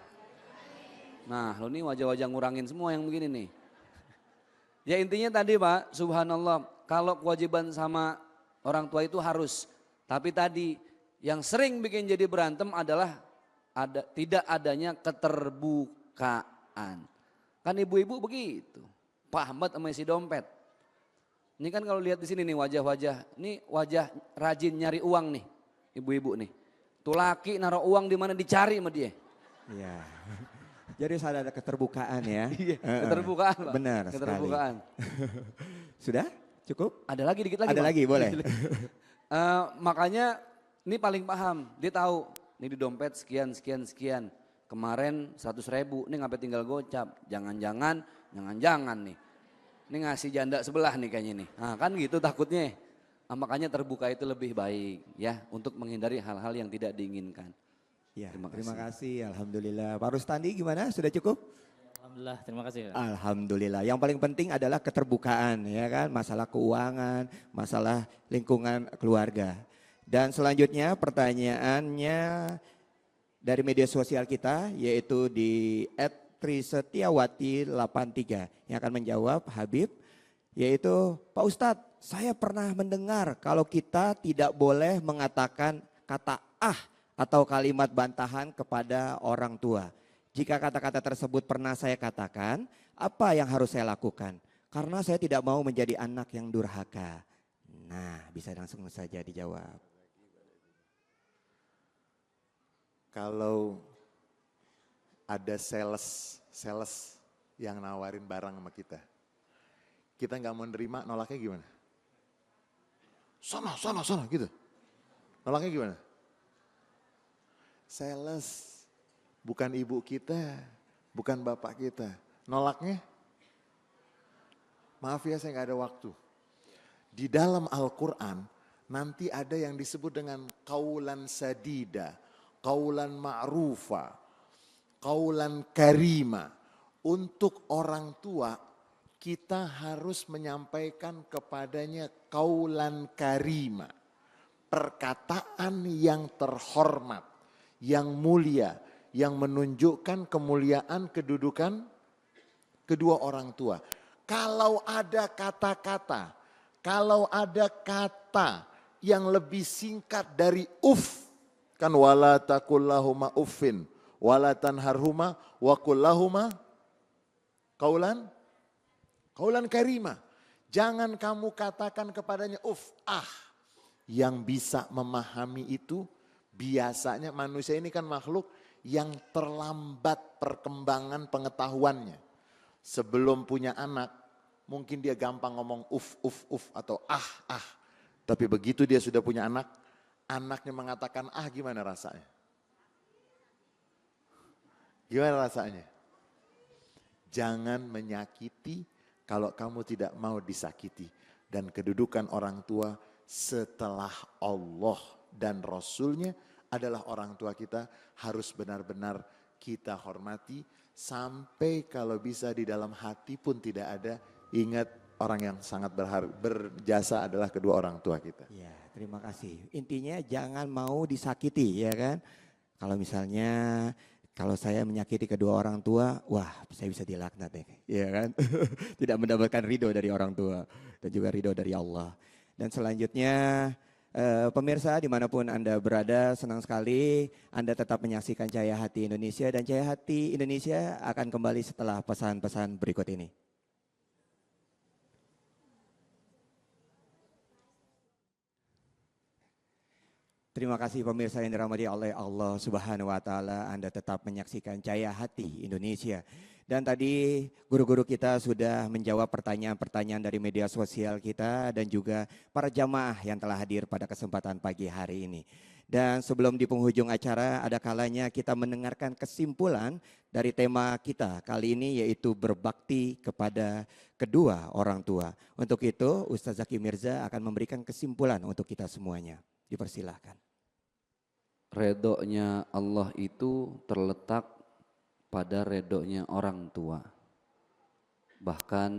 Nah lo nih wajah-wajah ngurangin semua yang begini nih. Ya intinya tadi Pak, subhanallah, kalau kewajiban sama orang tua itu harus. Tapi tadi yang sering bikin jadi berantem adalah tidak adanya keterbukaan. Kan ibu-ibu begitu, pahamat sama isi dompet. Ini kan kalau lihat di sini nih wajah-wajah, ini wajah rajin nyari uang nih, ibu-ibu nih. Tuh laki naruh uang di mana dicari sama dia. Iya. Jadi ada keterbukaan ya. Iya, keterbukaan Pak. Benar keterbukaan. Sekali. Sudah? Cukup? Ada lagi dikit lagi Ada Pak. lagi, boleh. Makanya ini paling paham, dia tahu ini di dompet sekian. Kemarin 100.000, ini ngapain tinggal gocap, jangan-jangan nih. Ini ngasih janda sebelah nih kayaknya nih. Nah kan gitu takutnya. Nah, makanya terbuka itu lebih baik ya untuk menghindari hal-hal yang tidak diinginkan. Ya, terima kasih. Alhamdulillah. Pak Rustandi gimana? Sudah cukup? Alhamdulillah, terima kasih. Alhamdulillah. Yang paling penting adalah keterbukaan ya kan, masalah keuangan, masalah lingkungan keluarga. Dan selanjutnya pertanyaannya dari media sosial kita yaitu di @trisetiawati83 yang akan menjawab Habib, yaitu Pak Ustadz, saya pernah mendengar kalau kita tidak boleh mengatakan kata atau kalimat bantahan kepada orang tua. Jika kata-kata tersebut pernah saya katakan, apa yang harus saya lakukan? Karena saya tidak mau menjadi anak yang durhaka. Nah, bisa langsung saja dijawab. Kalau ada sales yang nawarin barang sama kita nggak mau nerima, nolaknya gimana? Sono gitu. Nolaknya gimana? Sales, bukan ibu kita, bukan bapak kita. Nolaknya? Maaf ya, saya nggak ada waktu. Di dalam Al-Quran nanti ada yang disebut dengan qaulan sadida, qaulan ma'rufa, qaulan karima. Untuk orang tua kita harus menyampaikan kepadanya qaulan karima. Perkataan yang terhormat, yang mulia, yang menunjukkan kemuliaan kedudukan kedua orang tua. Kalau ada kata-kata, kalau ada kata yang lebih singkat dari kan wala taqullahuma uffin wala tanharhuma wa qullahuma qaulan karima. Jangan kamu katakan kepadanya Yang bisa memahami itu biasanya manusia ini kan makhluk yang terlambat perkembangan pengetahuannya. Sebelum punya anak, mungkin dia gampang ngomong atau ah. Tapi begitu dia sudah punya anak, anaknya mengatakan gimana rasanya? Gimana rasanya? Jangan menyakiti kalau kamu tidak mau disakiti. Dan kedudukan orang tua setelah Allah dan Rasulnya adalah orang tua kita, harus benar-benar kita hormati. Sampai kalau bisa di dalam hati pun tidak ada, ingat orang yang sangat berjasa adalah kedua orang tua kita. Ya, terima kasih. Intinya jangan mau disakiti, ya kan? Kalau misalnya kalau saya menyakiti kedua orang tua, saya bisa dilaknat ya kan? Tidak mendapatkan ridho dari orang tua dan juga ridho dari Allah. Dan selanjutnya pemirsa dimanapun Anda berada, senang sekali Anda tetap menyaksikan Cahaya Hati Indonesia, dan Cahaya Hati Indonesia akan kembali setelah pesan-pesan berikut ini. Terima kasih pemirsa yang dirahmati oleh Allah Subhanahu wa taala, Anda tetap menyaksikan Cahaya Hati Indonesia. Dan tadi guru-guru kita sudah menjawab pertanyaan-pertanyaan dari media sosial kita dan juga para jamaah yang telah hadir pada kesempatan pagi hari ini. Dan sebelum di penghujung acara, ada kalanya kita mendengarkan kesimpulan dari tema kita kali ini, yaitu berbakti kepada kedua orang tua. Untuk itu Ustaz Zaki Mirza akan memberikan kesimpulan untuk kita semuanya. Dipersilahkan. Redonya Allah itu terletak pada redonya orang tua. Bahkan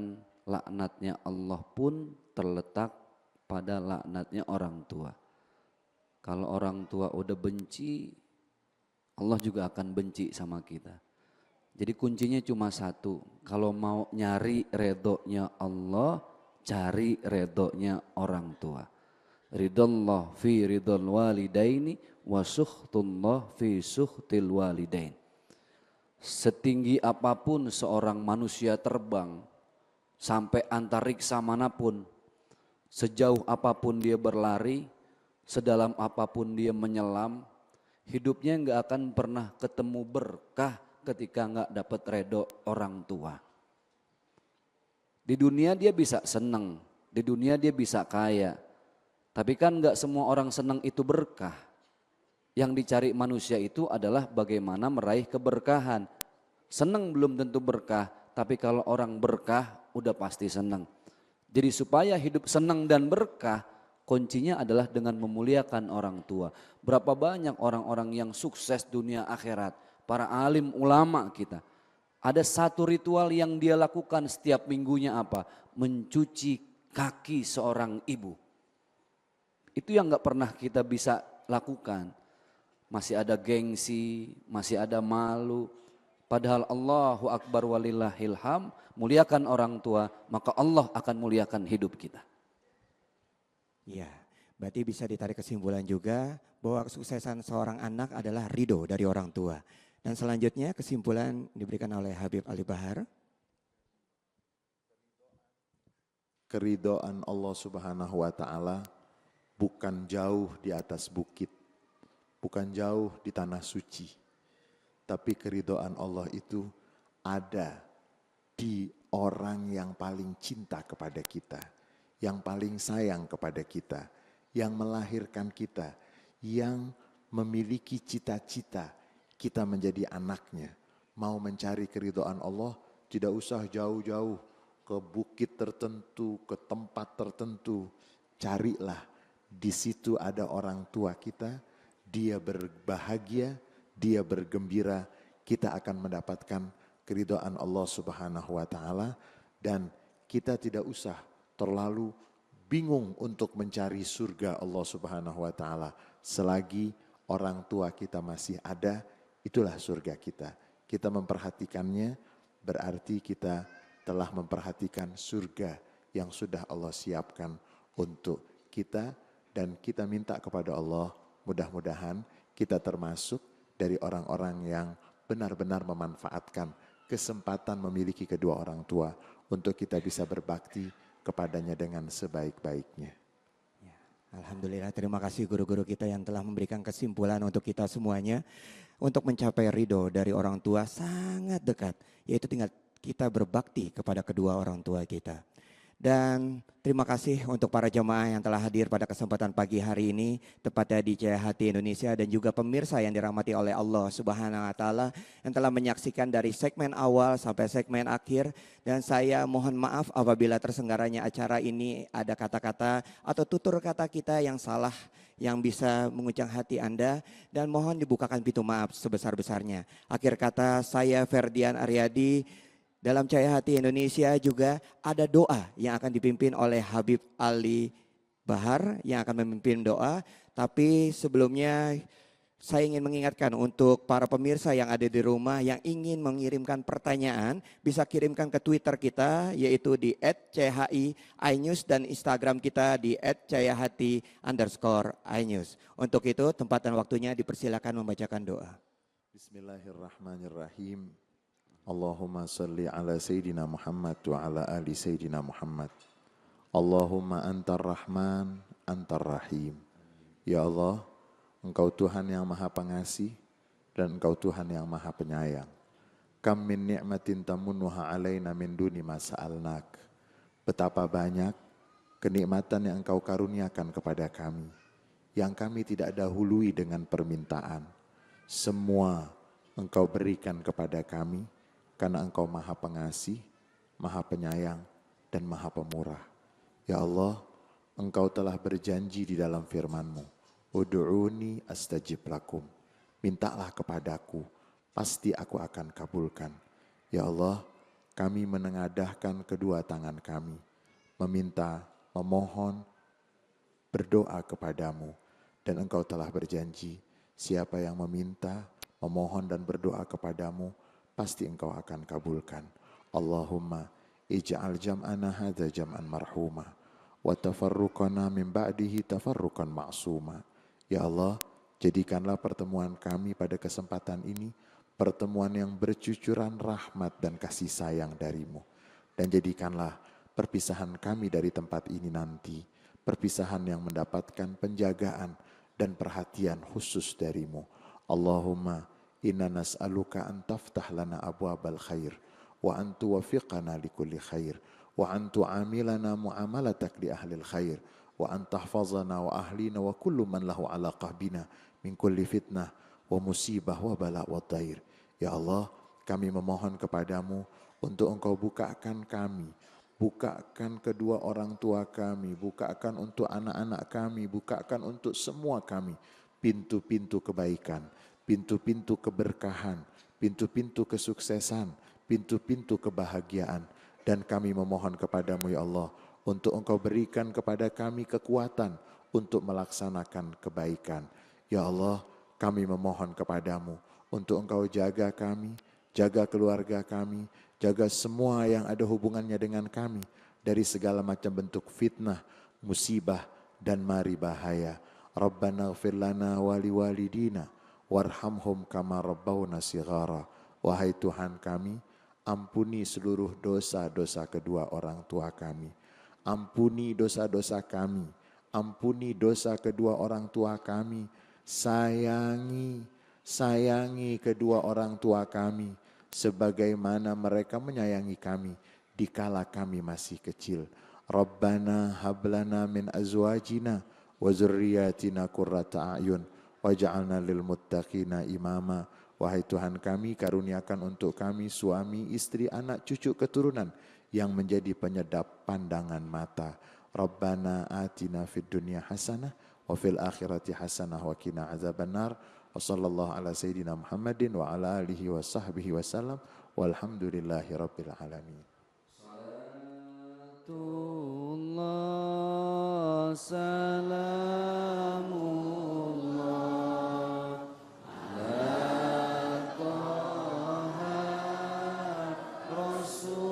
laknatnya Allah pun terletak pada laknatnya orang tua. Kalau orang tua udah benci, Allah juga akan benci sama kita. Jadi kuncinya cuma satu, kalau mau nyari redonya Allah, cari redonya orang tua. Ridallah fi ridal walidaini wa sukhtullah fi sukhtil walidain. Setinggi apapun seorang manusia terbang sampai antariksa manapun, sejauh apapun dia berlari, sedalam apapun dia menyelam, hidupnya enggak akan pernah ketemu berkah ketika enggak dapat redho orang tua. Di dunia dia bisa senang, di dunia dia bisa kaya. Tapi kan enggak semua orang senang itu berkah. Yang dicari manusia itu adalah bagaimana meraih keberkahan. Senang belum tentu berkah, tapi kalau orang berkah udah pasti senang. Jadi supaya hidup senang dan berkah, kuncinya adalah dengan memuliakan orang tua. Berapa banyak orang-orang yang sukses dunia akhirat, para alim ulama kita. Ada satu ritual yang dia lakukan setiap minggunya apa? Mencuci kaki seorang ibu. Itu yang gak pernah kita bisa lakukan. Masih ada gengsi, masih ada malu. Padahal Allahu Akbar walillahil ham, muliakan orang tua, maka Allah akan muliakan hidup kita. Ya, berarti bisa ditarik kesimpulan juga bahwa kesuksesan seorang anak adalah ridho dari orang tua. Dan selanjutnya kesimpulan diberikan oleh Habib Ali Bahar. keridhaan Allah Subhanahu wa taala bukan jauh di atas bukit, bukan jauh di tanah suci, tapi keridhaan Allah itu ada di orang yang paling cinta kepada kita, yang paling sayang kepada kita, yang melahirkan kita, yang memiliki cita-cita kita menjadi anaknya. Mau mencari keridhaan Allah, tidak usah jauh-jauh ke bukit tertentu, ke tempat tertentu. Carilah, di situ ada orang tua kita, dia berbahagia, dia bergembira, kita akan mendapatkan keridhaan Allah Subhanahu wa taala, dan kita tidak usah terlalu bingung untuk mencari surga Allah Subhanahu wa taala. Selagi orang tua kita masih ada, itulah surga kita. Kita memperhatikannya, berarti kita telah memperhatikan surga yang sudah Allah siapkan untuk kita, dan kita minta kepada Allah, mudah-mudahan kita termasuk dari orang-orang yang benar-benar memanfaatkan kesempatan memiliki kedua orang tua untuk kita bisa berbakti kepadanya dengan sebaik-baiknya. Ya, alhamdulillah, terima kasih guru-guru kita yang telah memberikan kesimpulan untuk kita semuanya. Untuk mencapai ridho dari orang tua sangat dekat, yaitu tinggal kita berbakti kepada kedua orang tua kita. Dan terima kasih untuk para jemaah yang telah hadir pada kesempatan pagi hari ini, tepatnya di CHT Indonesia, dan juga pemirsa yang dirahmati oleh Allah Subhanahu wa taala yang telah menyaksikan dari segmen awal sampai segmen akhir. Dan saya mohon maaf apabila terselenggaranya acara ini ada kata-kata atau tutur kata kita yang salah yang bisa menguncang hati Anda, dan mohon dibukakan pintu maaf sebesar-besarnya. Akhir kata, saya Ferdian Aryadi. Dalam Cahaya Hati Indonesia juga ada doa yang akan dipimpin oleh Habib Ali Bahar yang akan memimpin doa. Tapi sebelumnya saya ingin mengingatkan untuk para pemirsa yang ada di rumah yang ingin mengirimkan pertanyaan, bisa kirimkan ke Twitter kita yaitu di @chi_inews dan Instagram kita di @cahayahati_inews. Untuk itu tempat dan waktunya dipersilakan membacakan doa. Bismillahirrahmanirrahim. Allahumma salli ala Sayyidina Muhammad wa ala ali Sayyidina Muhammad. Allahumma antar rahman, antar rahim. Ya Allah, Engkau Tuhan yang maha pengasih dan Engkau Tuhan yang maha penyayang. Kam min ni'matin tamunnuha alaina min duni ma sa'alnak. Betapa banyak kenikmatan yang Engkau karuniakan kepada kami, yang kami tidak dahului dengan permintaan. Semua Engkau berikan kepada kami, karena Engkau maha pengasih, maha penyayang, dan maha pemurah. Ya Allah, Engkau telah berjanji di dalam firman-Mu, Udu'uni astajib lakum. Mintalah kepadaku, pasti aku akan kabulkan. Ya Allah, kami menengadahkan kedua tangan kami, meminta, memohon, berdoa kepadamu. Dan Engkau telah berjanji, siapa yang meminta, memohon dan berdoa kepadamu, pasti Engkau akan kabulkan. Allahumma ij'al jam'ana hadza jam'an marhuma wa tafarruqana min ba'dihi tafarruqan ma'suma. Ya Allah, jadikanlah pertemuan kami pada kesempatan ini pertemuan yang bercucuran rahmat dan kasih sayang dari-Mu. Dan jadikanlah perpisahan kami dari tempat ini nanti perpisahan yang mendapatkan penjagaan dan perhatian khusus dari-Mu. Allahumma inna nas'aluka an taftah lana abwabal khair wa an tuwafiqana likulli khair wa an tu'amilana mu'amalatak li ahlil khair wa an tahfazana wa ahlina wa kullu man lahu ala qahbina min kulli fitnah wa musibah wa bala wa dair. Ya Allah, kami memohon kepadamu untuk Engkau bukakan kami, bukakan kedua orang tua kami, bukakan untuk anak-anak kami, bukakan untuk semua kami pintu-pintu kebaikan, pintu-pintu keberkahan, pintu-pintu kesuksesan, pintu-pintu kebahagiaan. Dan kami memohon kepadamu ya Allah, untuk Engkau berikan kepada kami kekuatan untuk melaksanakan kebaikan. Ya Allah, kami memohon kepadamu untuk Engkau jaga kami, jaga keluarga kami, jaga semua yang ada hubungannya dengan kami dari segala macam bentuk fitnah, musibah, dan mari bahaya. Rabbana ighfir lana wa liwalidina warhamhum kama rabbawna shighara. Wahai Tuhan kami, ampuni seluruh dosa-dosa kedua orang tua kami. Ampuni dosa-dosa kami, ampuni dosa kedua orang tua kami, sayangi kedua orang tua kami sebagaimana mereka menyayangi kami dikala kami masih kecil. Rabbana hablana min azwajina wa zurriyatina qurrata a'yun waj'alna lil muttaqina imama. Wahai Tuhan kami, karuniakan untuk kami suami, istri, anak, cucu, keturunan yang menjadi penyedap pandangan mata. Rabbana atina fid dunya hasanah wa fil akhirati hasanah wa qina azabannar. Wa sallallahu ala sayyidina Muhammadin wa ala alihi wa sahbihi wa sallam walhamdulillahi rabbil alamin. Salatullah salamullah ala Taha Rasulillah.